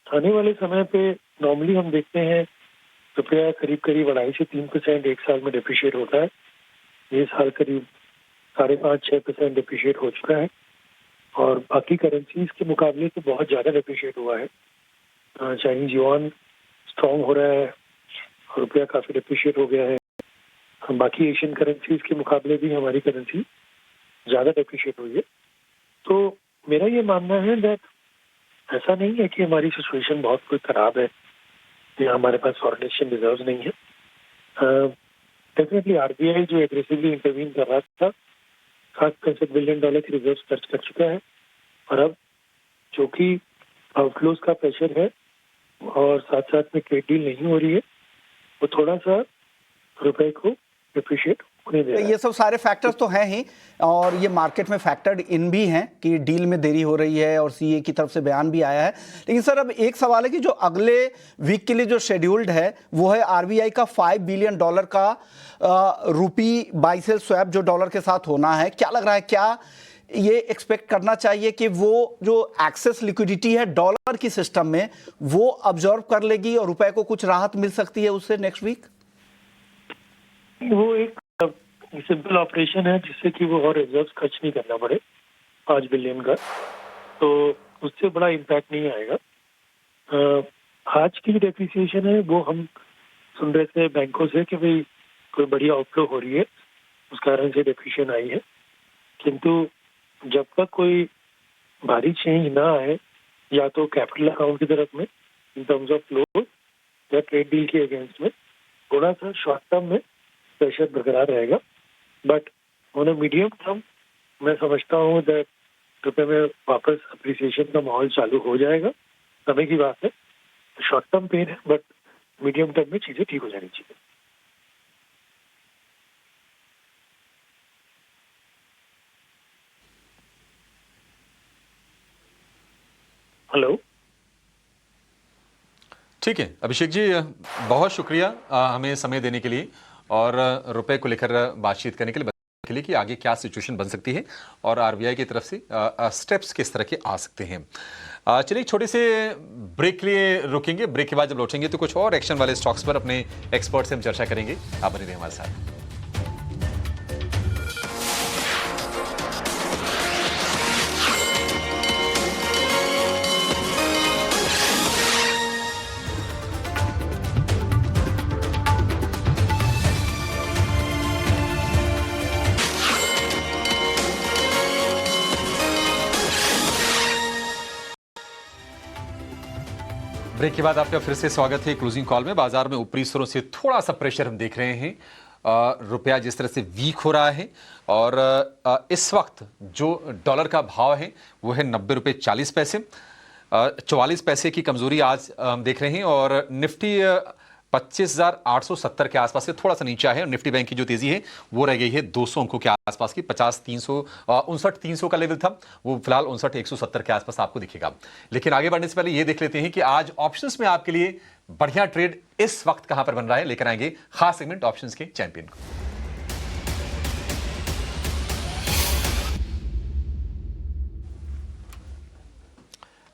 आने वाले समय पे नॉर्मली हम देखते हैं रुपया करीब 2.5 से 3% एक साल में डेप्रिशिएट होता है। ये साल करीब 5.5-6% डेप्रिशिएट हो चुका है, और बाकी करेंसीज के मुकाबले तो बहुत ज़्यादा डेप्रिशिएट हुआ है। चाइनीज युआन स्ट्रॉन्ग हो रहा है, रुपया काफी डिप्रिशिएट हो गया है। बाकी एशियन करेंसीज के मुकाबले भी हमारी करेंसी ज्यादा डिप्रिशिएट हुई है। तो मेरा ये मानना है दैट ऐसा नहीं है कि हमारी सिचुएशन बहुत कोई खराब है या हमारे पास फॉरेन एक्सचेंज रिजर्व नहीं है। डेफिनेटली आरबीआई जो एग्रेसिवली इंटरवीन कर रहा था, $7 बिलियन की रिजर्व खर्च कर चुका है, और अब जो कि आउटफ्लोज का प्रेशर है और साथ साथ में ट्रेड डील नहीं हो रही है, वो थोड़ा सा रुपए को डिप्रिशिएट होने दे रहा है। ये सब सारे फैक्टर्स तो हैं ही, और ये मार्केट में फैक्टर्ड इन भी हैं कि डील में देरी हो रही है, और सीए की तरफ से बयान भी आया है। लेकिन सर अब एक सवाल है कि जो अगले वीक के लिए जो शेड्यूल्ड है वो है आरबीआई का $5 बिलियन का रुपी बाई सेल स्वैप जो डॉलर के साथ होना है। क्या लग रहा है, क्या ये एक्सपेक्ट करना चाहिए कि वो जो एक्सेस लिक्विडिटी है डॉलर की सिस्टम में वो अब्जॉर्व कर लेगी और रुपए को कुछ राहत मिल सकती है उससे नेक्स्ट वीक? वो एक सिंपल ऑपरेशन है जिससे कि वो और रिजर्व खर्च नहीं करना पड़े 5 बिलियन का, तो उससे बड़ा इम्पैक्ट नहीं आएगा। आज की जो डेप्रिसिएशन है वो हम सुन रहे थे बैंकों से कि भाई कोई बड़ी आउटफ्लो हो रही है, उस कारण से डेप्रिसिएशन आई है। किंतु जब तक कोई भारी चेंज ना आए, या तो कैपिटल अकाउंट की तरफ में इन टर्म्स ऑफ फ्लो या ट्रेड डील के अगेंस्ट में, थोड़ा सा शॉर्ट टर्म में प्रेशर बरकरार रहेगा। But on a medium term मैं समझता हूँ दैट रुपये में वापस अप्रिसिएशन का माहौल चालू हो जाएगा। समय की बात है, शॉर्ट टर्म पेन है, बट मीडियम टर्म में चीजें ठीक हो जानी चाहिए। हेलो, ठीक है अभिषेक जी, बहुत शुक्रिया हमें समय देने के लिए और रुपए को लेकर बातचीत करने के लिए कि आगे क्या सिचुएशन बन सकती है और आरबीआई की तरफ से स्टेप्स किस तरह के आ सकते हैं। चलिए एक छोटे से ब्रेक के लिए रुकेंगे। ब्रेक के बाद जब लौटेंगे तो कुछ और एक्शन वाले स्टॉक्स पर अपने एक्सपर्ट से हम चर्चा करेंगे। आप बने रहिए हमारे साथ। ब्रेक के बाद आपका फिर से स्वागत है क्लोजिंग कॉल में। बाजार में ऊपरी स्तरों से थोड़ा सा प्रेशर हम देख रहे हैं। रुपया जिस तरह से वीक हो रहा है और इस वक्त जो डॉलर का भाव है वो है 90 रुपये 40 पैसे। 44 पैसे की कमजोरी आज हम देख रहे हैं और निफ्टी 25,870 के आसपास से थोड़ा सा नीचा है। निफ्टी बैंक की जो तेजी है वो रह गई है 200 अंकों के आसपास की। 59,300 का लेवल था, वो फिलहाल 59,170 के आसपास आपको दिखेगा। लेकिन आगे बढ़ने से पहले ये देख लेते हैं कि आज ऑप्शंस में आपके लिए बढ़िया ट्रेड इस वक्त कहां पर बन रहा है। लेकर आएंगे खास सेगमेंट ऑप्शंस के चैंपियन को।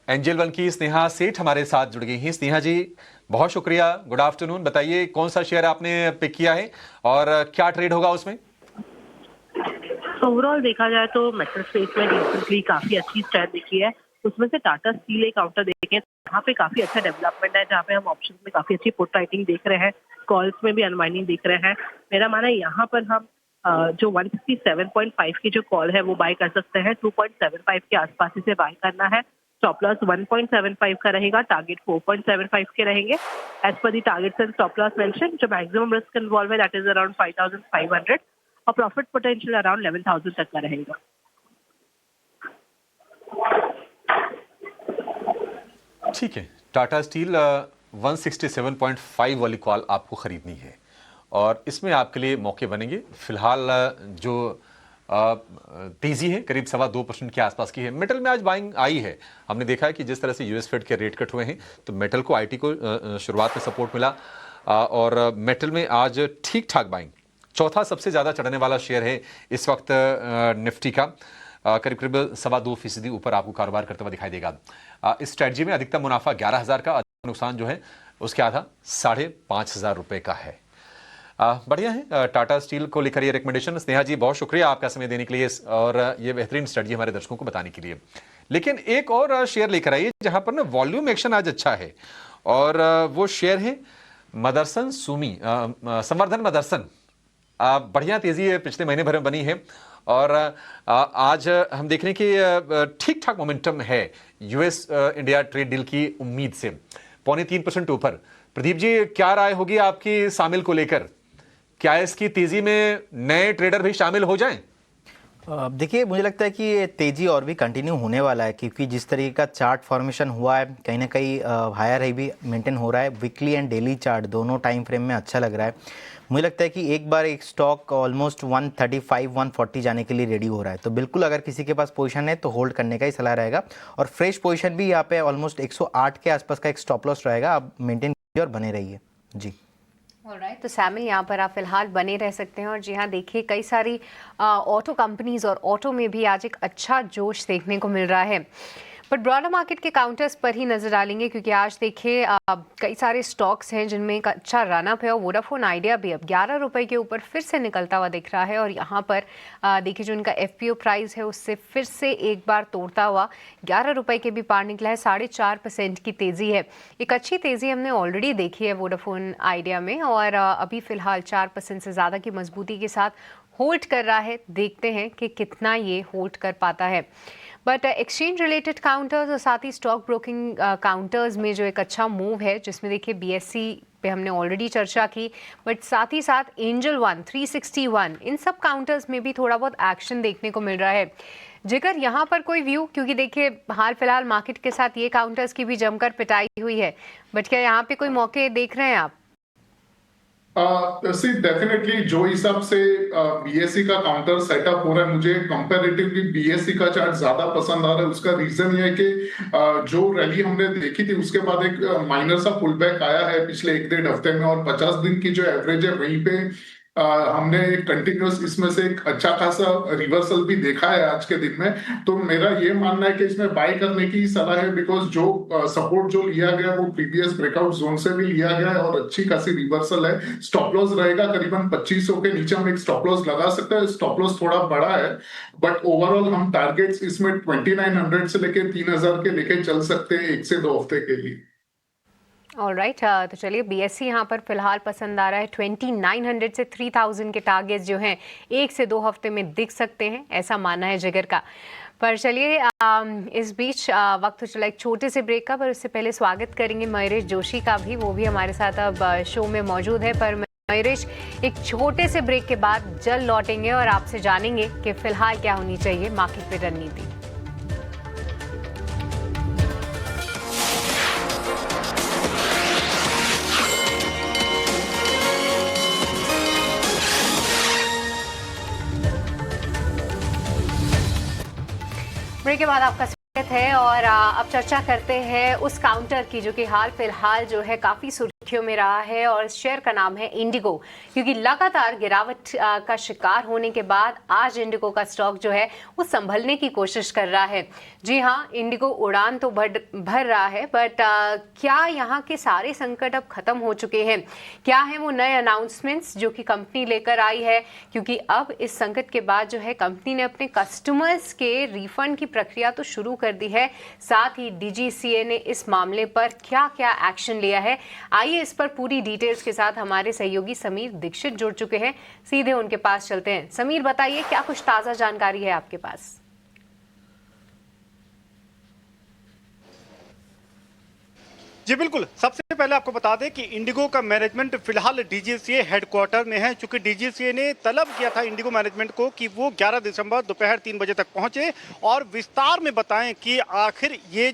एंजल वन की स्नेहा सेठ हमारे साथ जुड़ गई हैं। स्नेहा जी बहुत शुक्रिया, गुड आफ्टरनून। बताइए कौन सा शेयर आपने पिक किया है और क्या ट्रेड होगा उसमें? ओवरऑल देखा जाए तो मेटल स्पेस में रिसेंटली काफी अच्छी स्ट्रेंथ दिखी है। उसमें से टाटा स्टील एक काउंटर देखें, यहाँ पे काफी अच्छा डेवलपमेंट है, जहाँ पे हम ऑप्शन में काफी अच्छी पुट राइटिंग देख रहे हैं, कॉल्स में भी अनवाइंडिंग देख रहे हैं। मेरा मानना है यहाँ पर हम जो 167.5 की जो कॉल है वो बाय कर सकते हैं। 2.75 के आसपास इसे बाय करना है। स्टॉप लॉस 1.75 का रहेगा, टारगेट 4.75 के रहेंगे। As per the targets and stop loss mention, जो मैक्सिमम रिस्क इन्वॉल्व है दैट इज अराउंड 5,500 और प्रॉफिट पोटेंशियल अराउंड 11,000 तक का रहेगा। ठीक है, टाटा स्टील 167.5 वाली कॉल आपको खरीदनी है और इसमें आपके लिए मौके बनेंगे। फिलहाल जो तेजी है करीब 2.25% के आसपास की है। मेटल में आज बाइंग आई है। हमने देखा है कि जिस तरह से यूएस फेड के रेट कट हुए हैं तो मेटल को, आईटी को शुरुआत में सपोर्ट मिला और मेटल में आज ठीक ठाक बाइंग। चौथा सबसे ज़्यादा चढ़ने वाला शेयर है इस वक्त निफ्टी का, करीब करीब 2.25% ऊपर आपको कारोबार करते हुए दिखाई देगा। इस स्ट्रेटजी में अधिकतम मुनाफा 11,000 का, नुकसान जो है उसके आधा 5,500 रुपये का है। बढ़िया है टाटा स्टील को लेकर ये रिकमेंडेशन। स्नेहा जी बहुत शुक्रिया आपका समय देने के लिए और ये बेहतरीन स्ट्रेटजी हमारे दर्शकों को बताने के लिए। लेकिन एक और शेयर लेकर आइए जहां पर ना वॉल्यूम एक्शन आज अच्छा है और वो शेयर है मदरसन सुमी, संवर्धन मदरसन। बढ़िया तेजी पिछले महीने भर में बनी है और आज हम देख रहे हैं कि ठीक ठाक मोमेंटम है यूएस इंडिया ट्रेड डील की उम्मीद से, 3.25% ऊपर। प्रदीप जी, क्या राय होगी आपकी शामिल को लेकर? क्या इसकी तेजी में नए ट्रेडर भी शामिल हो जाएं? देखिए, मुझे लगता है कि ये तेज़ी और भी कंटिन्यू होने वाला है, क्योंकि जिस तरीके का चार्ट फॉर्मेशन हुआ है, कहीं ना कहीं हायर हाई भी मेंटेन हो रहा है। वीकली एंड डेली चार्ट दोनों टाइम फ्रेम में अच्छा लग रहा है। मुझे लगता है कि एक बार एक स्टॉक ऑलमोस्ट 135-140 जाने के लिए रेडी हो रहा है, तो बिल्कुल अगर किसी के पास पोजीशन है तो होल्ड करने का ही सलाह रहेगा। और फ्रेश पोजीशन भी यहाँ पे ऑलमोस्ट 108 के आसपास का एक स्टॉप लॉस रहेगा, आप मेंटेन कीजिए और बने रहिए जी। ऑलराइट, तो सैमिल यहाँ पर आप फिलहाल बने रह सकते हैं। और जी हाँ, देखिए कई सारी ऑटो कंपनीज और ऑटो में भी आज एक अच्छा जोश देखने को मिल रहा है। बट ब्रॉडर मार्केट के काउंटर्स पर ही नजर डालेंगे, क्योंकि आज देखिए कई सारे स्टॉक्स हैं जिनमें एक अच्छा रनअप है। और वोडाफोन आइडिया भी अब 11 रुपए के ऊपर फिर से निकलता हुआ दिख रहा है। और यहाँ पर देखिए जो इनका एफपीओ प्राइस है उससे फिर से एक बार तोड़ता हुआ 11 रुपए के भी पार निकला है। 4.5% की तेजी है। एक अच्छी तेजी हमने ऑलरेडी देखी है वोडाफोन आइडिया में, और अभी फिलहाल 4% से ज़्यादा की मजबूती के साथ होल्ड कर रहा है। देखते हैं कि कितना ये होल्ड कर पाता है। बट एक्सचेंज रिलेटेड काउंटर्स और साथ ही स्टॉक ब्रोकिंग काउंटर्स में जो एक अच्छा मूव है, जिसमें देखिए बीएससी पे हमने ऑलरेडी चर्चा की, बट साथ ही साथ एंजल वन, 361, इन सब काउंटर्स में भी थोड़ा बहुत एक्शन देखने को मिल रहा है। जिगर, यहाँ पर कोई व्यू, क्योंकि देखिए हाल फिलहाल मार्केट के साथ ये काउंटर्स की भी जमकर पिटाई हुई है, बट क्या यहाँ पे कोई मौके देख रहे हैं आप? डेफिनेटली जो हिसाब से बीएससी का काउंटर सेटअप हो रहा है, मुझे कंपैरेटिवली बीएससी का चार्ट ज्यादा पसंद आ रहा है। उसका रीजन ये है कि जो रैली हमने देखी थी उसके बाद एक माइनर सा पुल बैक आया है पिछले 1-1.5 हफ्ते में, और 50 दिन की जो एवरेज है वहीं पे हमने कंटिन्यूस इसमें से एक अच्छा खासा रिवर्सल भी देखा है आज के दिन में। तो मेरा ये मानना है कि इसमें बाय करने की सलाह है, बिकॉज जो सपोर्ट जो लिया गया वो प्रीवियस ब्रेकआउट जोन से भी लिया गया है और अच्छी खासी रिवर्सल है। स्टॉप लॉस रहेगा करीबन 2500 के नीचे हम एक स्टॉप लॉस लगा सकते हैं। स्टॉप लॉस थोड़ा बड़ा है, बट ओवरऑल हम टारगेट्स इसमें 2900 से लेके 3000 के लेके चल सकते हैं 1 से 2 हफ्ते के लिए। ऑलराइट, तो चलिए बीएससी यहाँ पर फिलहाल पसंद आ रहा है। 2900 से 3000 के टारगेट्स जो हैं 1 से 2 हफ्ते में दिख सकते हैं, ऐसा मानना है जिगर का। पर चलिए इस बीच वक्त तो चला एक छोटे से ब्रेक का, पर उससे पहले स्वागत करेंगे मयूरेश जोशी का भी, वो भी हमारे साथ अब शो में मौजूद है। पर मयूरेश, एक छोटे से ब्रेक के बाद जल्द लौटेंगे और आपसे जानेंगे कि फिलहाल क्या होनी चाहिए मार्केट में रणनीति। ब्रेक के बाद आपका स्वागत है और अब चर्चा करते हैं उस काउंटर की जो कि हाल फिलहाल जो है काफी सुर्खियों में रहा है, और शेयर का नाम है इंडिगो। क्योंकि लगातार गिरावट का शिकार होने के बाद आज इंडिगो का स्टॉक जो है वो संभलने की कोशिश कर रहा है। जी हाँ, इंडिगो उड़ान तो भर रहा है, बट क्या यहाँ के सारे संकट अब खत्म हो चुके हैं? क्या है वो नए अनाउंसमेंट्स जो कि कंपनी लेकर आई है? क्योंकि अब इस संकट के बाद जो है कंपनी ने अपने कस्टमर्स के रिफंड की प्रक्रिया तो शुरू कर दी है, साथ ही डीजीसीए ने इस मामले पर क्या क्या एक्शन लिया है। आइए इस पर पूरी डिटेल्स के साथ हमारे सहयोगी समीर दीक्षित जुड़ चुके हैं, सीधे उनके पास चलते हैं। समीर, बताइए क्या कुछ ताजा जानकारी है आपके पास? जी बिल्कुल, सबसे पहले आपको बता दें कि इंडिगो का मैनेजमेंट फिलहाल डीजीसीए हेडक्वार्टर में है, चूंकि डीजीसीए ने तलब किया था इंडिगो मैनेजमेंट को कि वो 11 दिसंबर दोपहर 3 बजे तक पहुंचे और विस्तार में बताएं कि आखिर ये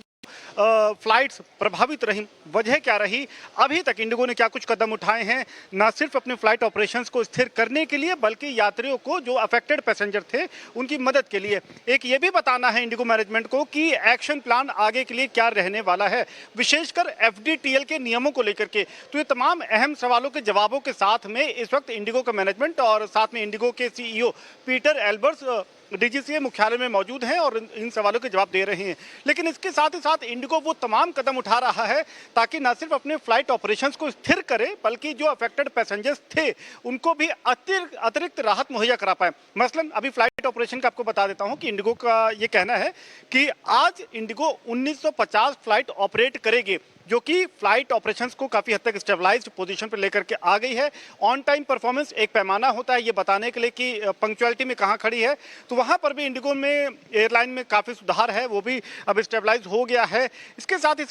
फ्लाइट्स प्रभावित रही, वजह क्या रही, अभी तक इंडिगो ने क्या कुछ कदम उठाए हैं, न सिर्फ अपने फ्लाइट ऑपरेशंस को स्थिर करने के लिए बल्कि यात्रियों को जो अफेक्टेड पैसेंजर थे उनकी मदद के लिए। एक ये भी बताना है इंडिगो मैनेजमेंट को कि एक्शन प्लान आगे के लिए क्या रहने वाला है, विशेषकर एफडीटीएल के नियमों को लेकर के। तो ये तमाम अहम सवालों के जवाबों के साथ में इस वक्त इंडिगो का मैनेजमेंट और साथ में इंडिगो के सीईओ पीटर एल्बर्ट्स डीजीसीए मुख्यालय में मौजूद हैं और इन सवालों के जवाब दे रहे हैं। लेकिन इसके साथ ही साथ इंडिगो वो तमाम कदम उठा रहा है ताकि न सिर्फ अपने फ्लाइट ऑपरेशंस को स्थिर करे बल्कि जो अफेक्टेड पैसेंजर्स थे उनको भी अतिरिक्त राहत मुहैया करा पाए। मसलन अभी फ्लाइट ऑपरेशन का आपको बता देता हूं कि इंडिगो का ये कहना है कि आज इंडिगो 1950 फ्लाइट ऑपरेट करेगी, जो कि फ्लाइट ऑपरेशंस को काफ़ी हद तक स्टेबलाइज्ड पोजीशन पर लेकर के आ गई है। ऑन टाइम परफॉर्मेंस एक पैमाना होता है ये बताने के लिए कि पंक्चुअलिटी में कहाँ खड़ी है, तो वहाँ पर भी इंडिगो में एयरलाइन में काफ़ी सुधार है, वो भी अब स्टेबलाइज हो गया है। इसके साथ ही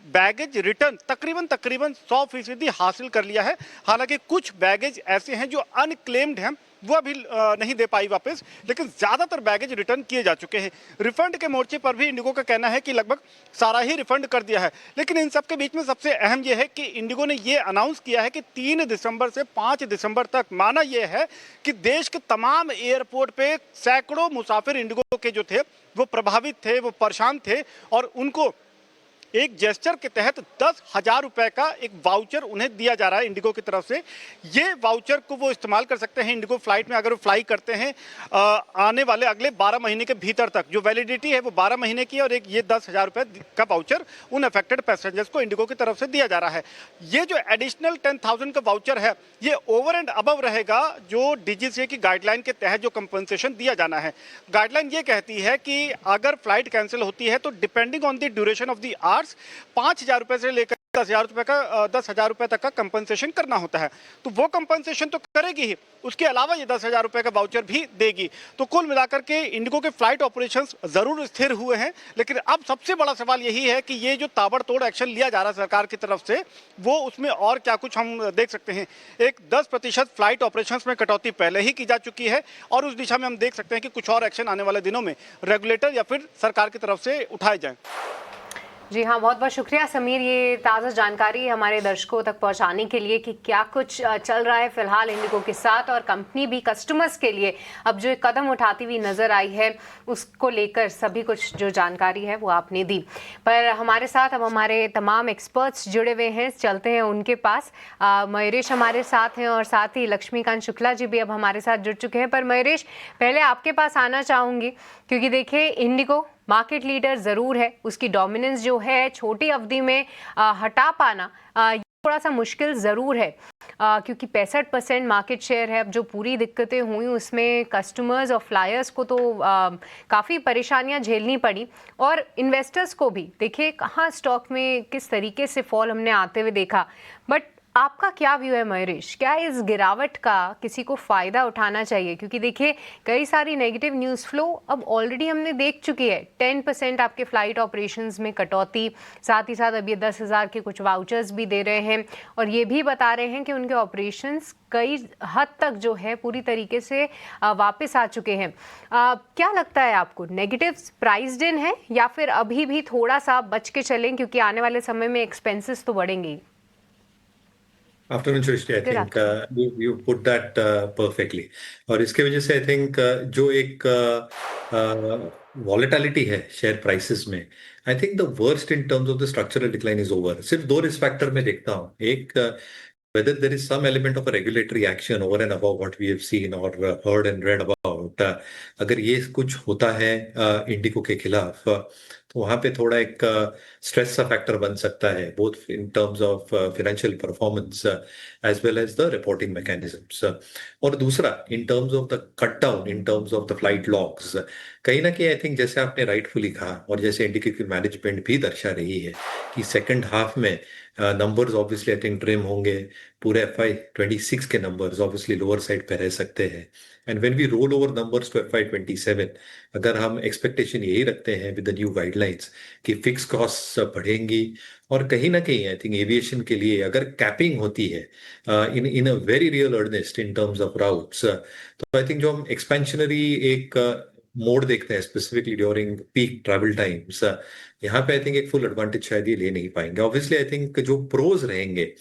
बैगेज रिटर्न तकरीबन 100% हासिल कर लिया है। हालांकि कुछ बैगेज ऐसे हैं जो अनक्लेम्ड हैं, वो अभी नहीं दे पाई वापस, लेकिन ज़्यादातर बैगेज रिटर्न किए जा चुके हैं। रिफंड के मोर्चे पर भी इंडिगो का कहना है कि लगभग सारा ही रिफंड कर दिया है। लेकिन इन सब के बीच में सबसे अहम यह है कि इंडिगो ने ये अनाउंस किया है कि 3 दिसंबर से 5 दिसंबर तक माना यह है कि देश के तमाम एयरपोर्ट पे सैकड़ों मुसाफिर इंडिगो के जो थे वो प्रभावित थे, वो परेशान थे, और उनको एक जेस्चर के तहत 10,000 रुपए का एक वाउचर उन्हें दिया जा रहा है इंडिगो की तरफ से। ये वाउचर को वो इस्तेमाल कर सकते हैं इंडिगो फ्लाइट में, अगर वो फ्लाई करते हैं आने वाले अगले 12 महीने के भीतर तक। जो वैलिडिटी है वो 12 महीने की है, और एक ये 10,000 रुपए का वाउचर उन अफेक्टेड पैसेंजर्स को इंडिगो की तरफ से दिया जा रहा है। ये जो एडिशनल 10,000 का वाउचर है, ये ओवर एंड अबव रहेगा जो डीजीसीए की गाइडलाइन के तहत जो कंपनसेशन दिया जाना है। गाइडलाइन ये कहती है कि अगर फ्लाइट कैंसिल होती है तो depending on the duration of the hours 5,000 रुपए से लेकर 10,000 रुपए तक का कंपनसेशन करना होता है। तो वो कंपनसेशन तो करेगी ही, उसके अलावा ये 10,000 रुपए का वाउचर भी देगी। तो कुल मिलाकर के इंडिगो के फ्लाइट ऑपरेशंस जरूर स्थिर हुए हैं, लेकिन अब सबसे बड़ा सवाल यही है कि ये जो ताबड़तोड़ एक्शन लिया जा रहा है सरकार की तरफ से, वो उसमें और क्या कुछ हम देख सकते हैं। एक 10% फ्लाइट ऑपरेशंस में कटौती पहले ही की जा चुकी है, और उस दिशा में हम देख सकते हैं कि कुछ और एक्शन आने वाले दिनों में रेगुलेटर या फिर सरकार की तरफ से उठाए जाएं। जी हाँ, बहुत बहुत शुक्रिया समीर, ये ताज़ा जानकारी हमारे दर्शकों तक पहुंचाने के लिए कि क्या कुछ चल रहा है फिलहाल इंडिगो के साथ, और कंपनी भी कस्टमर्स के लिए अब जो एक कदम उठाती हुई नज़र आई है उसको लेकर सभी कुछ जो जानकारी है वो आपने दी। पर हमारे साथ अब हमारे तमाम एक्सपर्ट्स जुड़े हुए हैं, चलते हैं उनके पास। मयूरेश हमारे साथ हैं, और साथ ही लक्ष्मीकांत शुक्ला जी भी अब हमारे साथ जुड़ चुके हैं। पर मयूरेश, पहले आपके पास आना चाहूँगी, क्योंकि देखिए इंडिगो मार्केट लीडर ज़रूर है, उसकी डोमिनेंस जो है छोटी अवधि में हटा पाना ये थोड़ा सा मुश्किल ज़रूर है, क्योंकि 65% मार्केट शेयर है। अब जो पूरी दिक्कतें हुई उसमें कस्टमर्स और फ्लायर्स को तो काफ़ी परेशानियां झेलनी पड़ी, और इन्वेस्टर्स को भी। देखिए कहाँ स्टॉक में किस तरीके से फॉल हमने आते हुए देखा। बट आपका क्या व्यू है मयूरेश, क्या इस गिरावट का किसी को फ़ायदा उठाना चाहिए? क्योंकि देखिए कई सारी नेगेटिव न्यूज़ फ्लो अब ऑलरेडी हमने देख चुकी है। 10% आपके फ़्लाइट ऑपरेशंस में कटौती, साथ ही साथ अब ये 10,000 के कुछ वाउचर्स भी दे रहे हैं, और ये भी बता रहे हैं कि उनके ऑपरेशंस कई हद तक जो है पूरी तरीके से वापस आ चुके हैं। क्या लगता है आपको, नेगेटिव प्राइस्ड इन है या फिर अभी भी थोड़ा सा बच के चलें, क्योंकि आने वाले समय में एक्सपेंसेस तो बढ़ेंगे? Afternoon Srishti, I think you put that perfectly. और इसके वजह से आई थिंक जो एक वॉलेटिलिटी है शेयर प्राइसेस में, आई think the worst in terms of the structural decline is over. सिर्फ 2 रिस्क फैक्टर में देखता हूँ। एक, whether there is some element of a regulatory action over and above what we have seen or heard and read about, अगर ये कुछ होता है इंडिगो के खिलाफ, तो वहां पे थोड़ा एक स्ट्रेस का फैक्टर बन सकता है, both in terms of financial performance as well as the reporting mechanisms. और दूसरा, in terms of the cut down, in terms of the flight logs, कहीं ना कहीं आई थिंक जैसे आपने राइटफुली कहा और जैसे इंडिगो की मैनेजमेंट भी दर्शा रही है कि सेकेंड हाफ में numbers obviously I think trim होंगे। पूरे FY26 के नंबर्स ऑब्वियसली लोअर साइड पे रह सकते हैं। And when we roll over numbers to FY27, अगर हम एक्सपेक्टेशन यही रखते हैं विद द न्यू गाइडलाइंस कि फिक्स कॉस्ट बढ़ेंगी, और कहीं ना कहीं आई थिंक एविएशन के लिए अगर कैपिंग होती है in a very real earnest in terms of routes, तो आई थिंक जो हम एक्सपेंशनरी एक मोड देखते हैं specifically during peak travel times, यहाँ पे आई थिंक एक फुल एडवांटेज शायद ये ले नहीं पाएंगे। ऑब्वियसली आई थिंक जो प्रोज रहेंगे,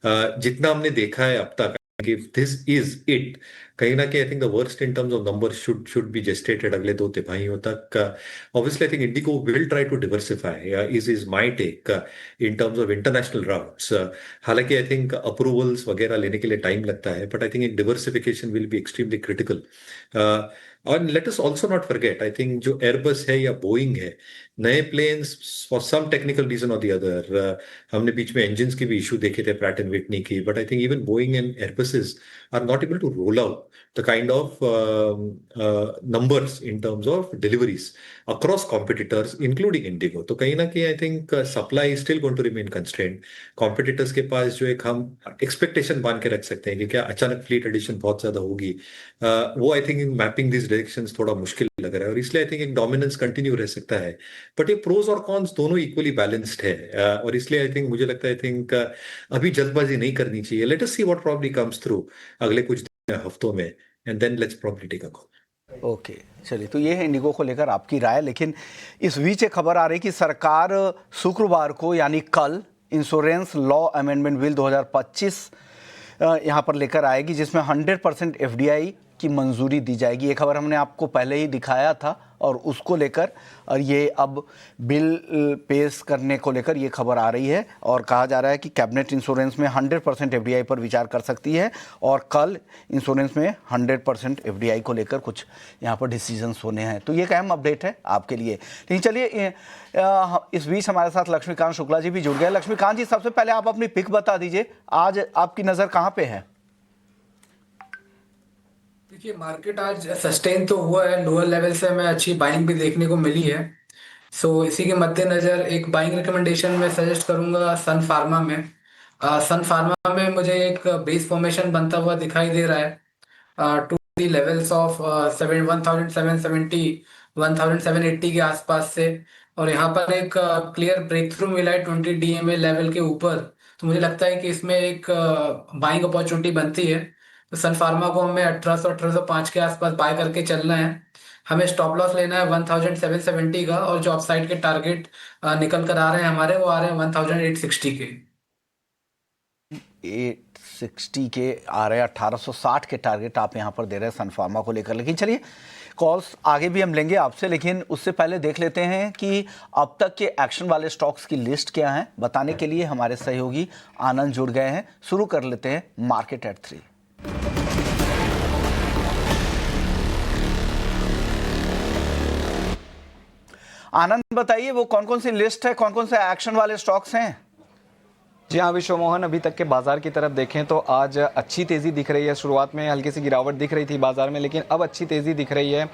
जितना हमने देखा है अब तक, दिस इज इट, कहीं ना कहीं I think the worst in terms of number should be gestated अगले 2 तिमाहियों तक। Obviously I think IndiGo will try to diversify, is my take in terms of international routes. हालांकि आई थिंक अप्रूवल्स वगैरह लेने के लिए टाइम लगता है, बट आई थिंक एक diversification will be extremely critical. और let us also not forget, I think जो एयरबस है या बोइंग है, नए planes for some technical reason और द अदर, हमने बीच में इंजन्स की भी इशू देखे थे प्रैट एंड विटनी की, but I think even Boeing and Airbuses are not able to roll out the kind of numbers in terms of deliveries across competitors, including Indigo. तो कहीं ना कहीं I think supply is still going to remain constrained. Competitors के पास जो एक हम expectation बांध के रख सकते हैं कि क्या अचानक fleet addition बहुत ज्यादा होगी, वो I think mapping these directions थोड़ा मुश्किल लग रहा है, और इसलिए I think एक dominance continue रह सकता है. बट ये pros और cons दोनों equally balanced है, और इसलिए I think मुझे लगता है I think अभी जल्दबाजी नहीं करनी चाहिए. Let us see what probably comes through अगले कुछ हफ्तों में, and then let's probably take a call. Okay, चलिए, तो ये है इंडिगो को लेकर आपकी राय. लेकिन इस बीच एक खबर आ रही कि सरकार शुक्रवार को यानी कल इंश्योरेंस लॉ अमेंडमेंट बिल 2025 यहाँ पर लेकर आएगी, जिसमें 100% एफडीआई की मंजूरी दी जाएगी. ये खबर हमने आपको पहले ही दिखाया था, और उसको लेकर और ये अब बिल पेश करने को लेकर ये खबर आ रही है, और कहा जा रहा है कि कैबिनेट इंश्योरेंस में 100% एफडीआई पर विचार कर सकती है, और कल इंश्योरेंस में 100% एफडीआई को लेकर कुछ यहाँ पर डिसीजंस होने हैं. तो ये एक अहम अपडेट है आपके लिए. लेकिन चलिए, इस बीच हमारे साथ लक्ष्मीकांत शुक्ला जी भी जुड़ गए. लक्ष्मीकांत जी, सबसे पहले आप अपनी पिक बता दीजिए, आज आपकी नज़र कहाँ पे है? देखिए, मार्केट आज सस्टेन तो हुआ है, लोअर लेवल से हमें अच्छी बाइंग भी देखने को मिली है. सो इसी के मद्देनजर एक बाइंग रिकमेंडेशन में सजेस्ट करूंगा सन फार्मा में. सन फार्मा में मुझे एक बेस फॉर्मेशन बनता हुआ दिखाई दे रहा है टू दी लेवल्स ऑफ 1770 1780 के आसपास से, और यहाँ पर एक क्लियर ब्रेक थ्रू मिला है 20 DMA लेवल के ऊपर. तो मुझे लगता है कि इसमें एक बाइंग अपॉर्चुनिटी बनती है. तो सन फार्मा को हमें 1800-1805 के आसपास बाय करके चलना है. हमें स्टॉप लॉस लेना है 1770 का, और जो अपसाइड के टारगेट निकल कर आ रहे हैं हमारे, वो आ रहे हैं 1860 के. 860 के आ रहे हैं, 1860 के टारगेट आप यहाँ पर दे रहे हैं सन फार्मा को लेकर. लेकिन चलिए, कॉल्स आगे भी हम लेंगे आपसे, लेकिन उससे पहले देख लेते हैं कि अब तक के एक्शन वाले स्टॉक्स की लिस्ट क्या है. बताने के लिए हमारे सहयोगी आनंद जुड़ गए हैं. शुरू कर लेते हैं मार्केट एट 3. आनंद, बताइए वो कौन कौन सी लिस्ट है, कौन कौन से एक्शन वाले स्टॉक्स हैं? जी हाँ विश्व मोहन, अभी तक के बाजार की तरफ देखें तो आज अच्छी तेज़ी दिख रही है. शुरुआत में हल्की सी गिरावट दिख रही थी बाजार में, लेकिन अब अच्छी तेज़ी दिख रही है.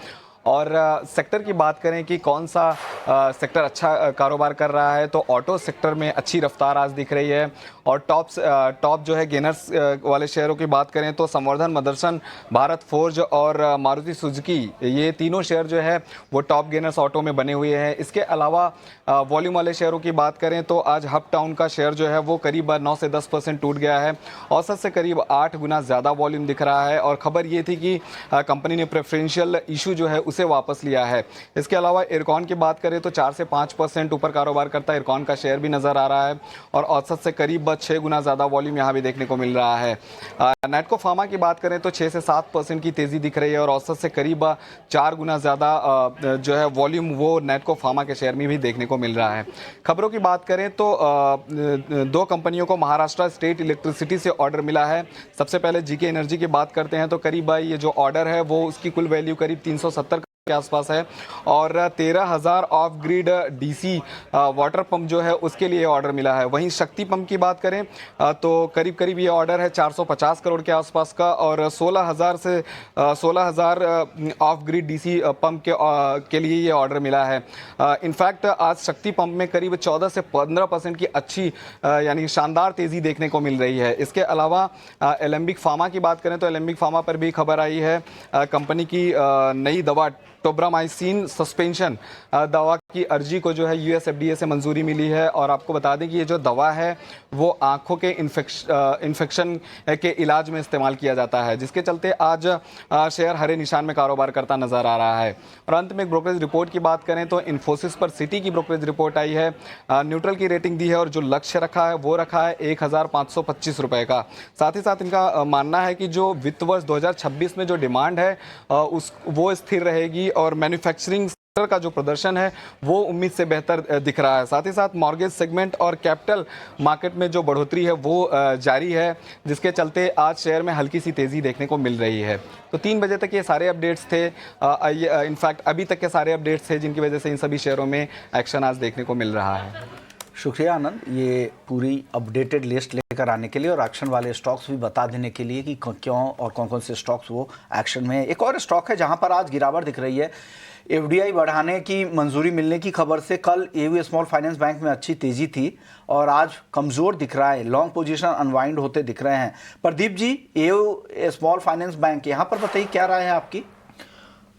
और सेक्टर की बात करें कि कौन सा सेक्टर अच्छा कारोबार कर रहा है, तो ऑटो सेक्टर में अच्छी रफ्तार आज दिख रही है. और टॉप जो है गेनर्स वाले शेयरों की बात करें तो संवर्धन मदरसन, भारत फोर्ज और मारुति सुजुकी, ये तीनों शेयर जो है वो टॉप गेनर्स ऑटो में बने हुए हैं. इसके अलावा वॉल्यूम वाले शेयरों की बात करें तो आज हब टाउन का शेयर जो है वो करीब 9 से 10% टूट गया है. औसत से करीब 8 गुना ज़्यादा वॉल्यूम दिख रहा है, और ख़बर ये थी कि कंपनी ने प्रेफरेंशियल इशू जो है उसे वापस लिया है. इसके अलावा इरकॉन की बात करें तो 4 से 5% ऊपर कारोबार करता है इरकॉन का शेयर भी नज़र आ रहा है, और औसत से करीब 6 गुना ज़्यादा वॉल्यूम यहाँ भी देखने को मिल रहा है. नेटको फार्मा की बात करें तो 6 से 7% की तेज़ी दिख रही है, और औसत से करीब 4 गुना ज़्यादा जो है वॉल्यूम वो नेटको फार्मा के शेयर में भी देखने को मिल रहा है. खबरों की बात करें तो 2 कंपनियों को महाराष्ट्र स्टेट इलेक्ट्रिसिटी से ऑर्डर मिला है. सबसे पहले जीके एनर्जी की बात करते हैं तो करीब ये जो ऑर्डर है वो उसकी कुल वैल्यू करीब 370 के आसपास है, और 13,000 of grid DC water pump जो है उसके लिए ऑर्डर मिला है. वहीं शक्ति पंप की बात करें तो करीब ये ऑर्डर है 450 करोड़ के आसपास का, और 16,000 ऑफ ग्रिड डीसी पंप के लिए ये ऑर्डर मिला है. इनफैक्ट आज शक्ति पंप में करीब 14 से 15% की अच्छी यानी शानदार तेज़ी देखने को मिल रही है. इसके अलावा एलेम्बिक फार्मा की बात करें तो एलेम्बिक फार्मा पर भी खबर आई है. कंपनी की नई दवा टोब्रामाइसिन सस्पेंशन दवा की अर्जी को जो है यूएस एफडीए से मंजूरी मिली है, और आपको बता दें कि ये जो दवा है वो आंखों के इन्फेक्शन के इलाज में इस्तेमाल किया जाता है, जिसके चलते आज शेयर हरे निशान में कारोबार करता नजर आ रहा है. और अंत में एक ब्रोकरेज रिपोर्ट की बात करें तो इन्फोसिस पर सिटी की ब्रोकरेज रिपोर्ट आई है. न्यूट्रल की रेटिंग दी है, और जो लक्ष्य रखा है वो रखा है 1,525 रुपये का. साथ ही साथ इनका मानना है कि जो वित्त वर्ष 2026 में जो डिमांड है वो स्थिर रहेगी, और मैन्युफैक्चरिंग का जो प्रदर्शन है वो उम्मीद से बेहतर दिख रहा है। साथ ही साथ मॉर्गेज सेगमेंट और कैपिटल मार्केट में जो बढ़ोतरी है वो जारी है, जिसके चलते आज शेयर में हल्की सी तेज़ी देखने को मिल रही है। तो 3 बजे तक ये सारे अपडेट्स थे, इनफैक्ट अभी तक के सारे अपडेट्स थे जिनकी वजह से इन सभी शेयरों में एक्शन आज देखने को मिल रहा है। शुक्रिया आनंद, ये पूरी अपडेटेड लिस्ट लेकर आने के लिए और एक्शन वाले स्टॉक्स भी बता देने के लिए कि क्यों और कौन कौन से स्टॉक्स वो एक्शन में है। एक और स्टॉक है जहां पर आज गिरावट दिख रही है, एफडीआई बढ़ाने की मंजूरी मिलने की खबर से कल एयू स्मॉल फाइनेंस बैंक में अच्छी तेजी थी और आज कमजोर दिख रहा है, लॉन्ग पोजीशन अनवाइंड होते दिख रहे हैं। Pradeep ji, AU small finance bank यहाँ पर बताइए क्या राय है आपकी?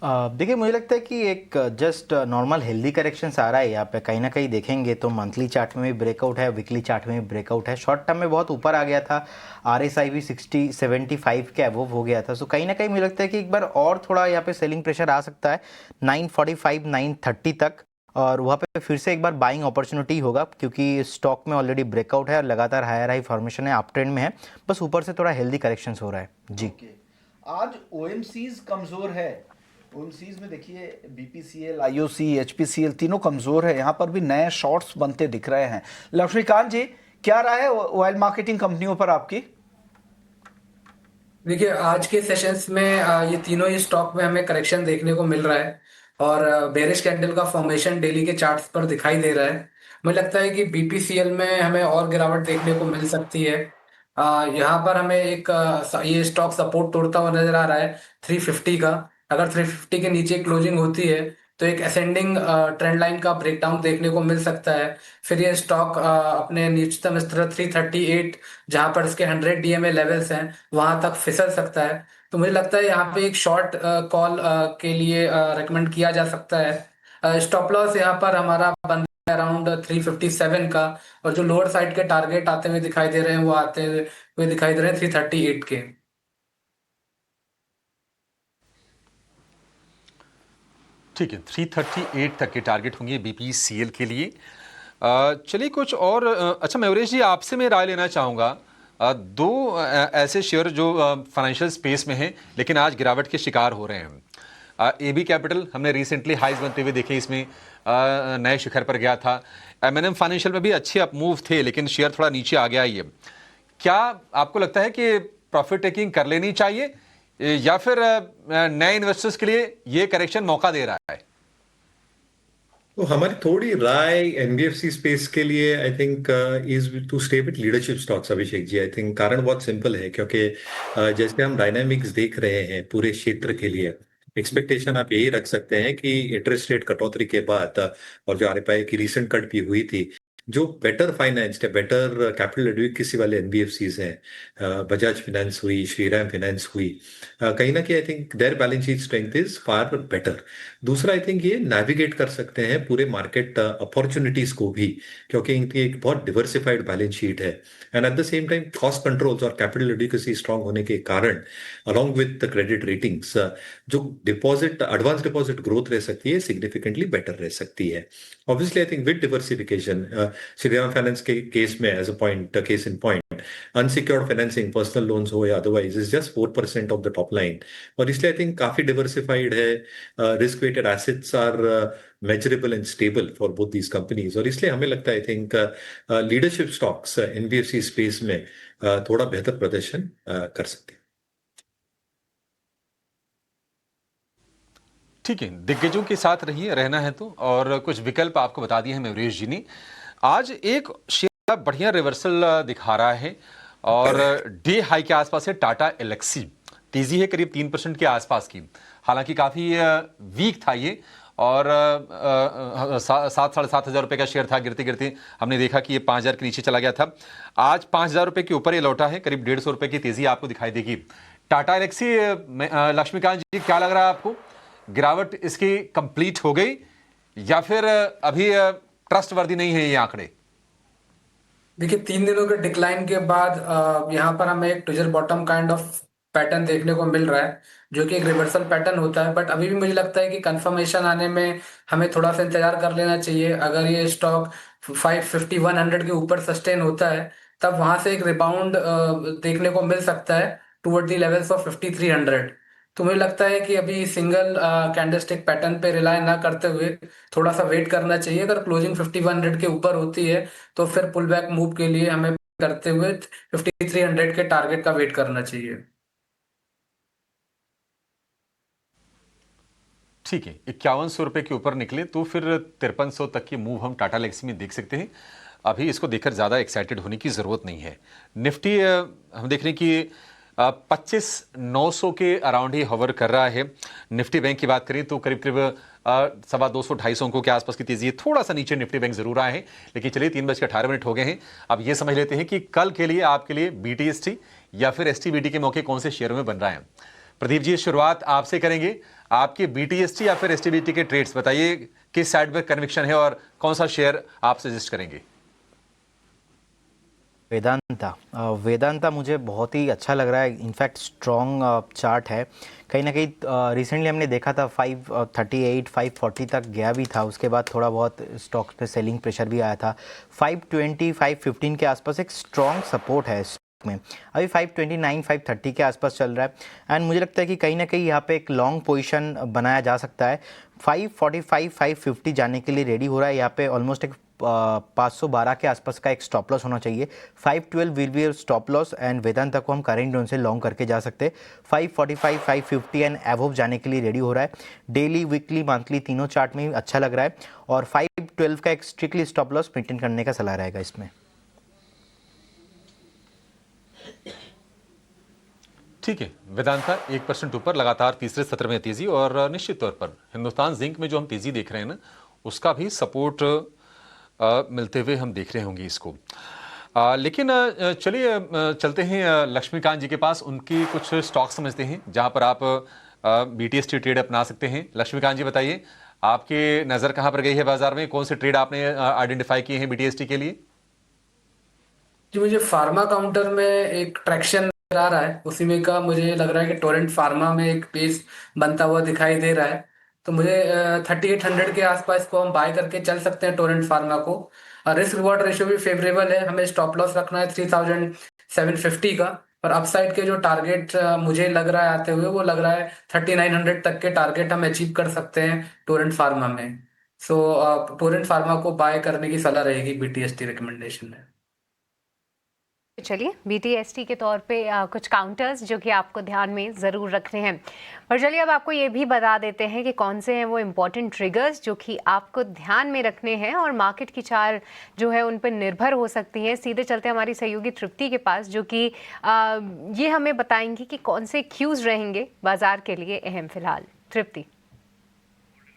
देखिए, मुझे लगता है कि एक जस्ट नॉर्मल हेल्दी करेक्शंस आ रहा है यहाँ पे। कहीं ना कहीं देखेंगे तो मंथली चार्ट में भी ब्रेकआउट है, वीकली चार्ट में भी ब्रेकआउट है। शॉर्ट टर्म में बहुत ऊपर आ गया था, RSI भी 75 के अबव हो गया था। सो कहीं ना कहीं मुझे लगता है कि एक बार और थोड़ा यहाँ पे सेलिंग प्रेशर आ सकता है 945 930 तक, और वहाँ पे फिर से एक बार बाइंग अपॉर्चुनिटी होगा क्योंकि स्टॉक में ऑलरेडी ब्रेकआउट है और लगातार हायर हाई फॉर्मेशन है, अप ट्रेंड में है। बस ऊपर से थोड़ा हेल्दी करेक्शंस हो रहा है जी। आज OMCs कमजोर है, OMCs में देखिए BPCL, IOC, HPCL तीनों कमजोर है, यहाँ पर भी नए शॉर्ट्स बनते दिख रहे हैं। लक्ष्मीकांत जी, क्या राय है ऑयल मार्केटिंग कंपनियों पर आपकी? देखिए, आज के सेशंस में ये तीनों ही स्टॉक में हमें करेक्शन देखने को मिल रहा है और बेरिश कैंडल का फॉर्मेशन डेली के चार्ट्स पर दिखाई दे रहा है। मुझे लगता है कि BPCL में हमें और गिरावट देखने को मिल सकती है। यहाँ पर हमें एक ये स्टॉक सपोर्ट तोड़ता हुआ नजर आ रहा है 350 का। अगर 350 के नीचे क्लोजिंग होती है तो एक असेंडिंग ट्रेंड लाइन का ब्रेकडाउन देखने को मिल सकता है। फिर ये स्टॉक अपने नीचतम स्तर 338 जहां पर इसके 100 DMA लेवल्स हैं वहां तक फिसल सकता है। तो मुझे लगता है यहाँ पे एक शॉर्ट कॉल के लिए रेकमेंड किया जा सकता है। स्टॉप लॉस यहाँ पर हमारा बन अराउंड 357 का, और जो लोअर साइड के टारगेट आते हुए दिखाई दे रहे हैं वो आते हुए दिखाई दे रहे हैं 338 के। ठीक है, 338 तक के टारगेट होंगे BPCL के लिए। चलिए कुछ और अच्छा मयूरेश जी, आपसे मैं राय लेना चाहूँगा। दो ऐसे शेयर जो फाइनेंशियल स्पेस में हैं लेकिन आज गिरावट के शिकार हो रहे हैं। AB कैपिटल हमने रिसेंटली हाइज बनते हुए देखे, इसमें नए शिखर पर गया था। M&M फाइनेंशियल में भी अच्छे अप मूव थे लेकिन शेयर थोड़ा नीचे आ गया। ये क्या आपको लगता है कि प्रॉफिट टेकिंग कर लेनी चाहिए या फिर नए इन्वेस्टर्स के लिए ये करेक्शन मौका दे रहा है? तो हमारी थोड़ी राय NBFC स्पेस के लिए I think is to stay with leadership stocks. Abhishek ji, I think कारण बहुत सिंपल है क्योंकि जैसे हम डायनामिक्स देख रहे हैं पूरे क्षेत्र के लिए, एक्सपेक्टेशन आप यही रख सकते हैं कि इंटरेस्ट रेट कटौती के बाद और जो RFI की रिसेंट कट भी हुई थी, जो बेटर फाइनेंस्ड है, बेटर कैपिटल एडुकेसी वाले NBFCs हैं, बजाज फाइनेंस हुई, श्रीराम फाइनेंस हुई, कहीं ना कहीं I think their balance sheet strength is far better. दूसरा, आई थिंक ये नेविगेट कर सकते हैं पूरे मार्केट अपॉर्चुनिटीज को भी क्योंकि इनकी एक बहुत डिवर्सिफाइड बैलेंस शीट है and at the same time cost controls और कैपिटल एडुकेसी स्ट्रांग होने के कारण along with the credit ratings जो डिपॉजिट एडवांस डिपॉजिट ग्रोथ रह सकती है सिग्निफिकेंटली बेटर रह सकती है। Obviously I think with diversification, Shriram finance के केस में as a point case in point, unsecured financing personal loans हो या otherwise is just 4% of the top line और इसलिए आई थिंक काफी डिवर्सिफाइड है। Risk weighted assets are measurable and stable for both these companies और इसलिए हमें लगता है I think leadership stocks NBFC space में थोड़ा बेहतर प्रदर्शन कर सकते हैं। ठीक है, दिग्गजों के साथ रहिए, रहना है तो। और कुछ विकल्प आपको बता दिए हैं मयूरेश जी ने। आज एक शेयर बढ़िया रिवर्सल दिखा रहा है और डे हाई के आसपास है टाटा एलेक्सी। तेजी है करीब 3% के आसपास की, हालांकि काफी वीक था ये और 7-7.5 हज़ार रुपए का शेयर था। गिरते गिरते हमने देखा कि ये 5,000 के नीचे चला गया था। आज 5,000 रुपए के ऊपर ये लौटा है, करीब 150 रुपए की तेजी आपको दिखाई देगी। टाटा एलेक्सी, लक्ष्मीकांत जी क्या लग रहा है आपको, गिरावट इसकी कंप्लीट हो गई या फिर अभी ट्रस्ट वर्दी नहीं है ये आंकड़े? देखिए, 3 दिनों के डिक्लाइन के बाद यहाँ पर हमें एक tweezer bottom kind of pattern देखने को मिल रहा है जो कि एक रिवर्सल पैटर्न होता है, बट अभी भी मुझे लगता है कि कंफर्मेशन आने में हमें थोड़ा सा इंतजार कर लेना चाहिए। अगर ये स्टॉक 550-100 के ऊपर सस्टेन होता है तब वहां से एक रिबाउंड देखने को मिल सकता है टुवर्ड द लेवल्स ऑफ 5,300। तो मुझे लगता है कि अभी सिंगल कैंडलस्टिक पैटर्न पे रिलाय ना करते हुए थोड़ा सा वेट करना चाहिए। अगर क्लोजिंग 5100 के ऊपर होती है तो फिर पुल बैक मूव के लिए हमें करते हुए 5300 के टारगेट का वेट करना चाहिए। ठीक है, 5100 रुपए के ऊपर निकले तो फिर 5300 तक की मूव हम टाटा लेक्सी में देख सकते हैं। अभी इसको देखकर ज़्यादा एक्साइटेड होने की ज़रूरत नहीं है। निफ्टी हम देख रहे हैं कि 25,900 के अराउंड ही हवर कर रहा है। निफ्टी बैंक की बात करें तो करीब करीब 250-250 अंकों के आसपास की तेजी है। थोड़ा सा नीचे निफ्टी बैंक जरूर आए हैं, लेकिन चलिए 3:18 हो गए हैं। अब ये समझ लेते हैं कि कल के लिए आपके लिए BTST या फिर STBT के मौके कौन से शेयरों में बन रहा है। प्रदीप जी, शुरुआत आपसे करेंगे। आपके BTST या फिर STBT के ट्रेड्स बताइए, किस साइड पर कन्विक्शन है और कौन सा शेयर आप सजेस्ट करेंगे? वेदांता मुझे बहुत ही अच्छा लग रहा है। इनफैक्ट स्ट्रॉन्ग चार्ट है। कहीं ना कहीं रिसेंटली हमने देखा था 538 540 तक गया भी था, उसके बाद थोड़ा बहुत स्टॉक्स पे सेलिंग प्रेशर भी आया था। 520 515 के आसपास एक स्ट्रॉन्ग सपोर्ट है में। अभी 529 530 के आसपास चल रहा है एंड मुझे लगता है कि कहीं ना कहीं यहाँ पे एक लॉन्ग पोजीशन बनाया जा सकता है। 545 550 जाने के लिए रेडी हो रहा है। यहाँ पे ऑलमोस्ट एक 512 के आसपास का एक स्टॉप लॉस होना चाहिए। 512 will be stop loss and Vedanta को हम करेंट जोन से लॉन्ग करके जा सकते हैं। 545 550 एंड एवोव जाने के लिए रेडी हो रहा है। डेली, वीकली, मंथली तीनों चार्ट में अच्छा लग रहा है और 512 का एक स्ट्रिक्टली स्टॉप लॉस मेंटेन करने का सलाह रहेगा इसमें। ठीक है, वेदांता 1% ऊपर लगातार तीसरे सत्र में तेजी, और निश्चित तौर पर हिंदुस्तान जिंक में जो हम तेजी देख रहे हैं ना, उसका भी सपोर्ट मिलते हुए हम देख रहे होंगे इसको। लेकिन चलिए चलते हैं लक्ष्मीकांत जी के पास। उनकी कुछ स्टॉक समझते हैं जहां पर आप BTST ट्रेड अपना सकते हैं। लक्ष्मीकांत जी बताइए, आपकी नज़र कहां पर गई है बाजार में? कौन से ट्रेड आपने आइडेंटिफाई किए हैं BTST के लिए? जी, मुझे फार्मा काउंटर में एक ट्रैक्शन आ रहा है, उसी में का मुझे लग रहा है कि टोरेंट फार्मा में एक पेस बनता हुआ दिखाई दे रहा है। तो मुझे 3800 के आसपास को हम बाय करके चल सकते हैं टोरेंट फार्मा को। रिस्क रिवॉर्ड रेशियो भी फेवरेबल है। हमें स्टॉप लॉस रखना है 3750 का, और अपसाइड के जो टारगेट मुझे लग रहा है आते हुए, वो लग रहा है 3900 तक के टारगेट हम अचीव कर सकते हैं टोरेंट फार्मा में। सो टोरेंट फार्मा को बाय करने की सलाह रहेगी BTST रिकमेंडेशन में। चलिए BTST के तौर पे कुछ काउंटर्स जो कि आपको ध्यान में ज़रूर रखने हैं। पर चलिए अब आपको ये भी बता देते हैं कि कौन से हैं वो इम्पॉर्टेंट ट्रिगर्स जो कि आपको ध्यान में रखने हैं और मार्केट की चाल जो है उन पर निर्भर हो सकती है। सीधे चलते हमारी सहयोगी तृप्ति के पास, जो कि ये हमें बताएंगी कि कौन से क्यूज़ रहेंगे बाजार के लिए अहम फिलहाल। तृप्ति।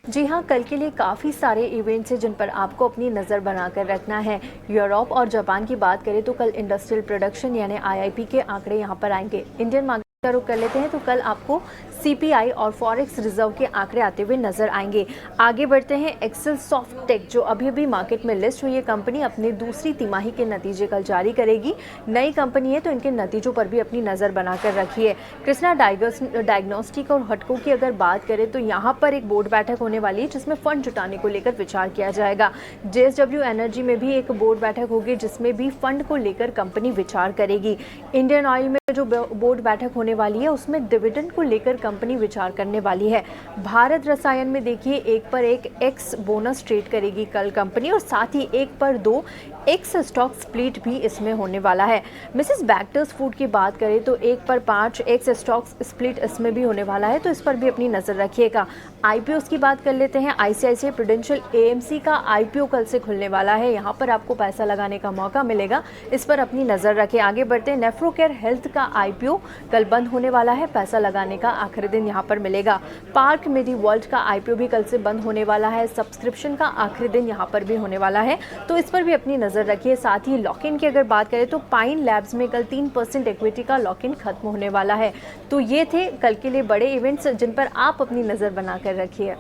जी हाँ, कल के लिए काफ़ी सारे इवेंट्स हैं जिन पर आपको अपनी नज़र बनाकर रखना है। यूरोप और जापान की बात करें तो कल इंडस्ट्रियल प्रोडक्शन यानी IIP के आंकड़े यहाँ पर आएंगे। इंडियन मार्केट का रुख कर लेते हैं तो कल आपको CPI और फॉरेक्स रिजर्व के आंकड़े आते हुए नजर आएंगे। आगे बढ़ते हैं, एक्सेल सॉफ्टटेक जो अभी अभी मार्केट में लिस्ट हुई है कंपनी, अपनी दूसरी तिमाही के नतीजे कल जारी करेगी। नई कंपनी है तो इनके नतीजों पर भी अपनी नज़र बनाकर रखिए। कृष्णा डायग्नोस्टिक और हटको की अगर बात करें तो यहाँ पर एक बोर्ड बैठक होने वाली है जिसमें फंड जुटाने को लेकर विचार किया जाएगा। JSW एनर्जी में भी एक बोर्ड बैठक होगी जिसमें भी फंड को लेकर कंपनी विचार करेगी। इंडियन ऑयल में जो बोर्ड बैठक होने वाली है उसमें डिविडेंड को लेकर कंपनी विचार करने वाली है। भारत रसायन में देखिए एक पर एक एक्स बोनस ट्रेड करेगी कल कंपनी, और साथ ही एक पर दो एक्स स्टॉक स्प्लिट भी इसमें होने वाला है। मिसेस बैक्टर्स फूड की बात करें तो एक पर 5 एक्स स्टॉक स्प्लिट इसमें भी होने वाला है, तो इस पर भी अपनी नज़र रखिएगा। IPOs की बात कर लेते हैं। ICICI प्रूडेंशियल AMC का IPO कल से खुलने वाला है, यहाँ पर आपको पैसा लगाने का मौका मिलेगा, इस पर अपनी नज़र रखें। आगे बढ़ते हैं, नेफ्रोकेयर हेल्थ का IPO कल बंद होने वाला है, पैसा लगाने का आखिरी दिन यहाँ पर मिलेगा। पार्क मेडी वर्ल्ड का IPO भी कल से बंद होने वाला है, सब्सक्रिप्शन का आखिरी दिन यहाँ पर भी होने वाला है, तो इस पर भी अपनी नज़र रखिए। साथ ही लॉक इन की अगर बात करें तो पाइन लैब्स में कल 3% इक्विटी का लॉक इन खत्म होने वाला है। तो ये थे कल के लिए बड़े इवेंट्स जिन पर आप अपनी नज़र बनाकर रखिए।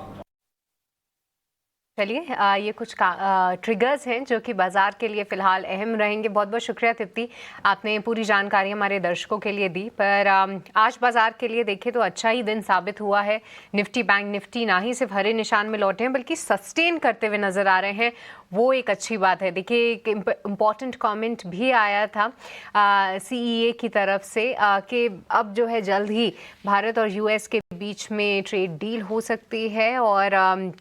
चलिए ये कुछ ट्रिगर्स हैं जो कि बाजार के लिए फिलहाल अहम रहेंगे। बहुत बहुत शुक्रिया तृप्ति, आपने पूरी जानकारी हमारे दर्शकों के लिए दी। पर आज बाजार के लिए देखें तो अच्छा ही दिन साबित हुआ है। निफ्टी बैंक निफ्टी ना ही सिर्फ हरे निशान में लौटे हैं बल्कि सस्टेन करते हुए नजर आ रहे हैं। वो एक अच्छी बात है। देखिए एक इम्पॉर्टेंट कमेंट भी आया था CEA की तरफ से कि अब जो है जल्द ही भारत और US के बीच में ट्रेड डील हो सकती है और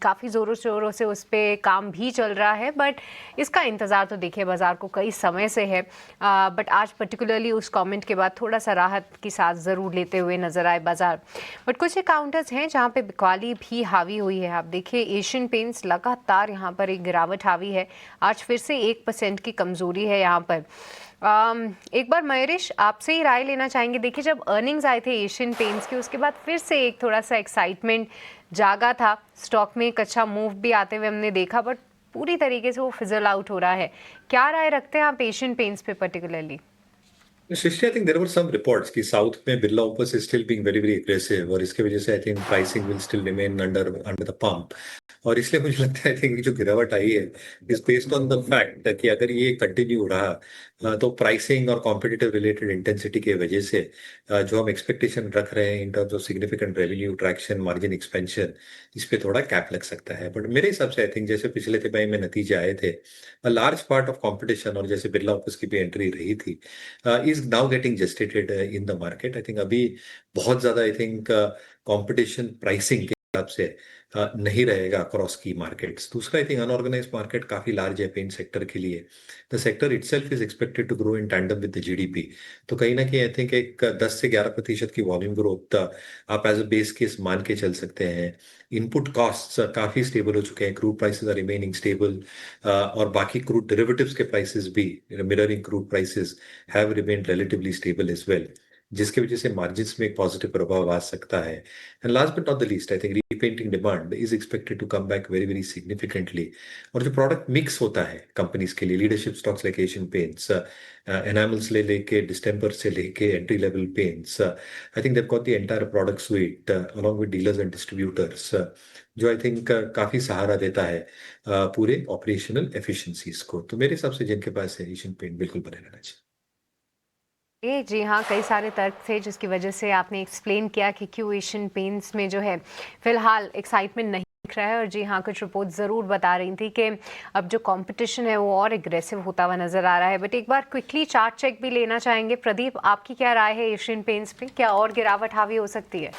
काफ़ी ज़ोरों शोरों से उस पर काम भी चल रहा है, बट इसका इंतज़ार तो देखिए बाज़ार को कई समय से है। बट आज पर्टिकुलरली उस कमेंट के बाद थोड़ा सा राहत की सांस ज़रूर लेते हुए नज़र आए बाज़ार। बट कुछ काउंटर्स हैं जहाँ पे बिकवाली भी हावी हुई है। आप देखिए एशियन पेंट्स लगातार यहाँ पर एक गिरावट हावी है, आज फिर से 1% की कमज़ोरी है यहाँ पर। एक बार मयूरेश आपसे ही राय लेना चाहेंगे। देखिए जब अर्निंग्स आए थे एशियन पेंट्स के, उसके बाद फिर से एक थोड़ा सा एक्साइटमेंट जागा था, स्टॉक में एक अच्छा मूव भी आते हुए हमने देखा, बट पूरी तरीके से वो फिजल आउट हो रहा है। क्या राय रखते हैं आप एशियन पेंट्स पे particularly? Srishti, I think there were some reports कि साउथ में Birla opus is still being very very aggressive और इसके वजह से I think pricing will still remain under the pump और इसलिए मुझे लगता है I think जो गिरावट आई है is based on the fact कि अगर ये कंटिन्यू रहा तो प्राइसिंग और कॉम्पिटिटिव रिलेटेड इंटेंसिटी की वजह से जो हम एक्सपेक्टेशन रख रहे हैं इन terms of significant revenue traction margin expansion, इस पे थोड़ा कैप लग सकता है। बट मेरे हिसाब से आई थिंक जैसे पिछले तिमाही में नतीजे आए थे, लार्ज पार्ट ऑफ कॉम्पिटिशन और जैसे बिरला ओपस की भी एंट्री रही थी is now getting gestated in the market. I think अभी बहुत ज्यादा आई थिंक कंपटीशन प्राइसिंग के हिसाब से नहीं रहेगा अक्रॉस की मार्केट्स। दूसरा आई थिंक अनऑर्गेनाइज मार्केट काफी लार्ज है पेंट सेक्टर के लिए। The sector itself is expected to grow in tandem with the GDP। तो कहीं ना कहीं आई थिंक एक 10 से 11% की वॉल्यूम ग्रोथ आप एज अ बेस केस मान के चल सकते हैं। इनपुट कॉस्ट्स काफी स्टेबल हो चुके हैं, crude prices are remaining stable और बाकी क्रूड डेरिवेटिव्स के प्राइसेस भी mirroring crude prices have remained relatively stable as well, जिसके वजह से मार्जिन्स में एक पॉजिटिव प्रभाव आ सकता है। And last but not the least I think repainting demand is expected to come back very very significantly. और जो प्रोडक्ट मिक्स होता है कंपनीज के लिए, leadership stocks like Asian Paints, enamels लेके डिस्टेम्पर से लेके entry level paints, I think they've got the entire product suite along with dealers and distributors, जो आई थिंक काफी सहारा देता है पूरे ऑपरेशनल एफिशिएंसीज को। तो मेरे हिसाब से जिनके पास है एशियन पेंट बिल्कुल बने रहना चाहिए। जी हाँ, कई सारे तर्क थे जिसकी वजह से आपने एक्सप्लेन किया कि क्यों एशियन पेंट्स में जो है फिलहाल एक्साइटमेंट नहीं दिख रहा है। और जी हाँ, कुछ रिपोर्ट ज़रूर बता रही थी कि अब जो कंपटीशन है वो और एग्रेसिव होता हुआ नज़र आ रहा है। बट एक बार क्विकली चार्ट चेक भी लेना चाहेंगे। प्रदीप, आपकी क्या राय है एशियन पेंट्स पे, क्या और गिरावट हावी हो सकती है?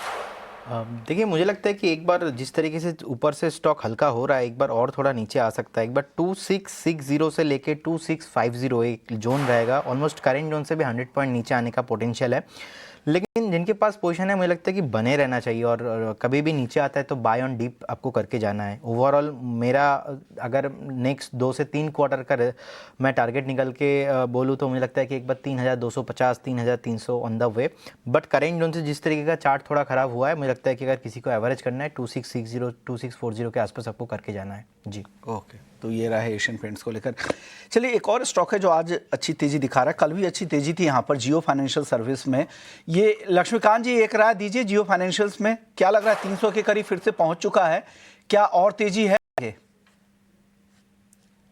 देखिए मुझे लगता है कि एक बार जिस तरीके से ऊपर से स्टॉक हल्का हो रहा है, एक बार और थोड़ा नीचे आ सकता है। एक बार 2660 से लेके 2650 एक जोन रहेगा, ऑलमोस्ट करेंट जोन से भी 100 पॉइंट नीचे आने का पोटेंशियल है। लेकिन जिनके पास पोजीशन है मुझे लगता है कि बने रहना चाहिए और कभी भी नीचे आता है तो बाय ऑन डीप आपको करके जाना है। ओवरऑल मेरा अगर नेक्स्ट 2 से 3 क्वार्टर का मैं टारगेट निकल के बोलूँ तो मुझे लगता है कि एक बार 3250 3300 on the way. But current zone से जिस तरीके का चार्ट थोड़ा ख़राब हुआ है, मुझे लगता है कि अगर किसी को एवरेज करना है 2660 2640 के आसपास आपको करके जाना है। जी ओके, तो ये रहा है एशियन पेंट्स को लेकर। चलिए एक और स्टॉक है जो आज अच्छी तेजी दिखा रहा है, कल भी अच्छी तेजी थी यहाँ पर, जियो फाइनेंशियल सर्विस में। ये लक्ष्मीकांत जी एक राय दीजिए, जियो फाइनेंशियल्स में क्या लग रहा है? 300 के करीब फिर से पहुंच चुका है, क्या और तेजी है आगे?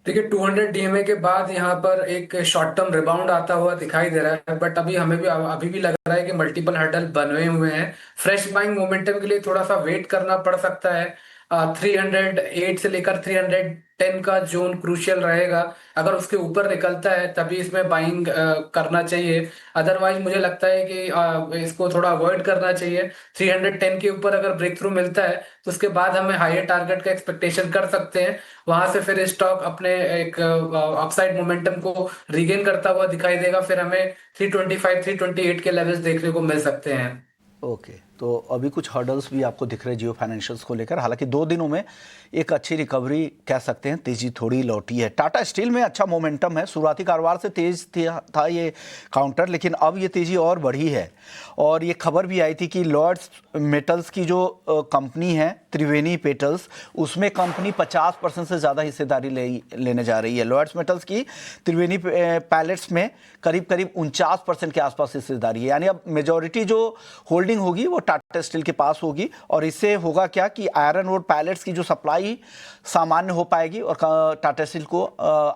देखिए 200 DMA के बाद यहाँ पर एक शॉर्ट टर्म रिबाउंड आता हुआ दिखाई दे रहा है, बट हमें भी अभी भी लग रहा है कि मल्टीपल हर्डल बने हुए हैं। फ्रेश बाइंग मोमेंटम के लिए थोड़ा सा वेट करना पड़ सकता है। 308 से लेकर 310 का जोन क्रूशियल रहेगा। अगर उसके ऊपर निकलता है तभी इसमें बाइंग करना चाहिए, अदरवाइज मुझे लगता है कि इसको थोड़ा अवॉइड करना चाहिए। 310 के ऊपर अगर ब्रेक थ्रू मिलता है तो उसके बाद हमें हायर टारगेट का एक्सपेक्टेशन कर सकते हैं। वहां से फिर स्टॉक अपने एक अपसाइड मोमेंटम को रिगेन करता हुआ दिखाई देगा, फिर हमें 325 328 के लेवल्स देखने को मिल सकते हैं। ओके, तो अभी कुछ हर्डल्स भी आपको दिख रहे हैं जियो फाइनेंशियल्स को लेकर। हालांकि 2 दिनों में एक अच्छी रिकवरी कह सकते हैं, तेजी थोड़ी लौटी है। टाटा स्टील में अच्छा मोमेंटम है, शुरुआती कारोबार से तेज था ये काउंटर, लेकिन अब ये तेजी और बढ़ी है। और ये खबर भी आई थी कि लॉयड्स मेटल्स की जो कंपनी है त्रिवेणी पेटल्स, उसमें कंपनी 50% से ज़्यादा हिस्सेदारी लेने जा रही है। लॉयड्स मेटल्स की त्रिवेणी पैलेट्स में करीब 49% के आसपास हिस्सेदारी है, यानी अब मेजॉरिटी जो होल्डिंग होगी वो टाटा स्टील के पास होगी। और इससे होगा क्या कि आयरन और पैलेट्स की जो सप्लाई सामान्य हो पाएगी और टाटा स्टील को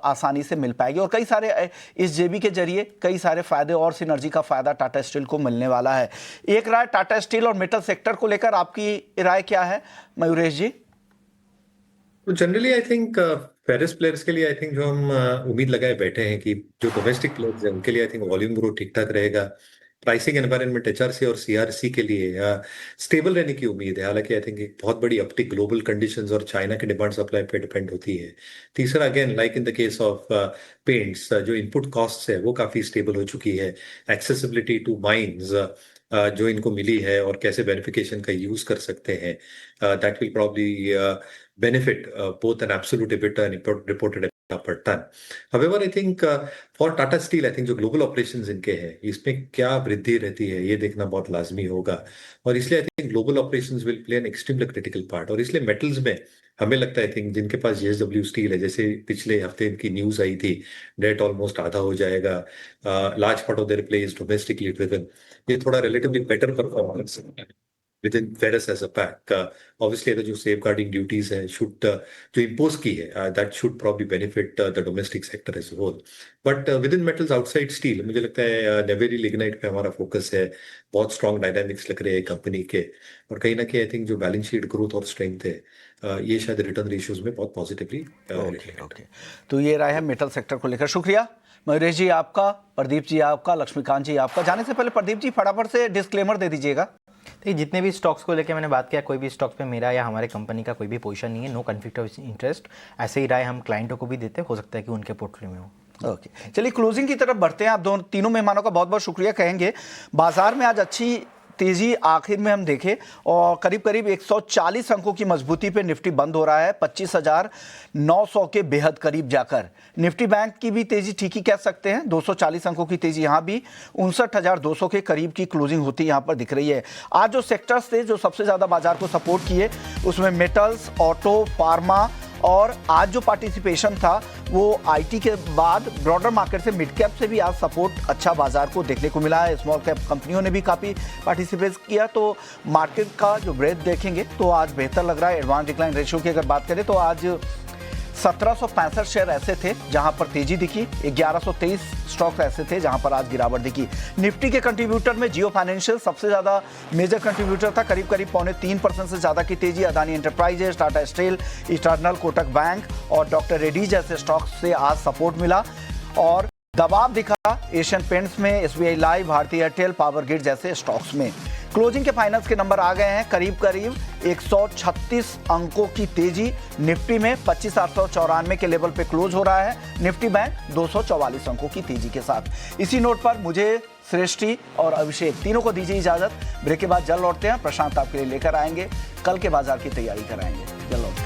आसानी से मिल पाएगी। और कई सारे इस जेबी के जरिए कई सारे फायदे और सिनर्जी का फायदा टाटा स्टील को मिलने वाला है। एक राय टाटा स्टील और मेटल सेक्टर को लेकर आपकी राय क्या है Mayuresh ji? Generally I think ferrous players के लिए आई थिंक जो हम उम्मीद लगाए बैठे हैं कि जो डोमेस्टिक प्लेयर्स हैं उनके लिए आई थिंक वॉल्यूम ग्रोथ ठीक ठाक रहेगा। प्राइसिंग एनवायरनमेंट एचआरसी और सीआरसी के लिए स्टेबल रहने की उम्मीद है। हालांकि आई थिंक एक बहुत बड़ी अपटिक ग्लोबल कंडीशंस और चाइना के डिमांड सप्लाई पे डिपेंड होती है। तीसरा again like in the case of paints, जो इनपुट कॉस्ट है वो काफी स्टेबल हो चुकी है। एक्सेसिबिलिटी टू माइंस जो इनको मिली है और कैसे बेनिफिकेशन का यूज कर सकते हैं, that will probably benefit both an absolute EBITDA and reported EBITDA per ton. However, I think for Tata Steel, I think जो global operations इनके हैं इसमें क्या वृद्धि रहती है ये देखना बहुत लाजमी होगा, और इसलिए I think global operations will play an extremely critical part। और इसलिए metals में हमें लगता है I think जिनके पास JSW Steel है, जैसे पिछले हफ्ते इनकी न्यूज आई थी डेट ऑलमोस्ट आधा हो जाएगा, large part of their play is domestically driven, ये थोड़ा रिलेटिवली बेटर परफॉर्म कर सकते हैं within ferrous as a pack। Obviously the जो safeguarding duties है should जो impose की है that should probably benefit the domestic sector as a whole। But within metals outside steel मुझे लगता है Neyveli lignite पे हमारा फोकस है, बहुत strong dynamics लग रहे हैं कंपनी के, और कहीं ना कहीं आई थिंक जो बैलेंस शीट ग्रोथ और स्ट्रेंथ है ये शायद रिटर्न रेशियोज में बहुत पॉजिटिवली। ओके, तो ये रहा है मेटल सेक्टर को लेकर। शुक्रिया मयूरेश जी आपका, प्रदीप जी आपका, लक्ष्मीकांत जी आपका। जाने से पहले प्रदीप जी फटाफट से डिस्क्लेमर दे दीजिएगा। देखिए, जितने भी स्टॉक्स को लेकर मैंने बात किया, कोई भी स्टॉक्स पे मेरा या हमारे कंपनी का कोई भी पोजीशन नहीं है, नो कन्फ्लिक्ट ऑफ इंटरेस्ट। ऐसे ही राय हम क्लाइंटों को भी देते हैं, हो सकता है कि उनके पोर्टफोलियो में हो। ओके, चलिए क्लोजिंग की तरफ बढ़ते हैं। आप दोनों तीनों मेहमानों का बहुत बहुत शुक्रिया कहेंगे। बाजार में आज अच्छी तेजी आखिर में हम देखें और करीब करीब 140 अंकों की मजबूती पे निफ्टी बंद हो रहा है 25,900 के बेहद करीब जाकर। निफ्टी बैंक की भी तेजी ठीक ही कह सकते हैं, 240 अंकों की तेजी, यहाँ भी 59,200 के करीब की क्लोजिंग होती यहाँ पर दिख रही है। आज जो सेक्टर्स थे जो सबसे ज़्यादा बाजार को सपोर्ट किए उसमें मेटल्स, ऑटो, फार्मा और आज जो पार्टिसिपेशन था वो आईटी के बाद ब्रॉडर मार्केट से मिड कैप से भी आज सपोर्ट अच्छा बाजार को देखने को मिला है। स्मॉल कैप कंपनियों ने भी काफ़ी पार्टिसिपेट किया, तो मार्केट का जो ब्रेथ देखेंगे तो आज बेहतर लग रहा है। एडवांस डिक्लाइन रेशियो की अगर बात करें तो आज 1765 शेयर ऐसे थे जहां पर तेजी दिखी, 1123 स्टॉक्स ऐसे थे जहां पर आज गिरावट दिखी। निफ्टी के कंट्रीब्यूटर में जियो फाइनेंशियल सबसे ज़्यादा मेजर कंट्रीब्यूटर था, करीब करीब 3.25% से ज़्यादा की तेजी। Adani enterprises, Tata steel, eternal, Kotak bank और डॉक्टर रेड्डी जैसे स्टॉक्स से आज सपोर्ट मिला। और दबाव दिखा एशियन पेंट्स में, एसबीआई लाइफ, भारतीय एयरटेल, पावर ग्रिड जैसे स्टॉक्स में। क्लोजिंग के फाइनल्स के नंबर आ गए हैं, करीब करीब 136 अंकों की तेजी निफ्टी में 25,894 के लेवल पे क्लोज हो रहा है। निफ्टी बैंक 244 अंकों की तेजी के साथ। इसी नोट पर मुझे, श्रेष्ठी और अभिषेक तीनों को दीजिए इजाजत। ब्रेक के बाद जल्द लौटते हैं, प्रशांत आपके लिए लेकर आएंगे, कल के बाजार की तैयारी कराएंगे। जल्द लौटते हैं।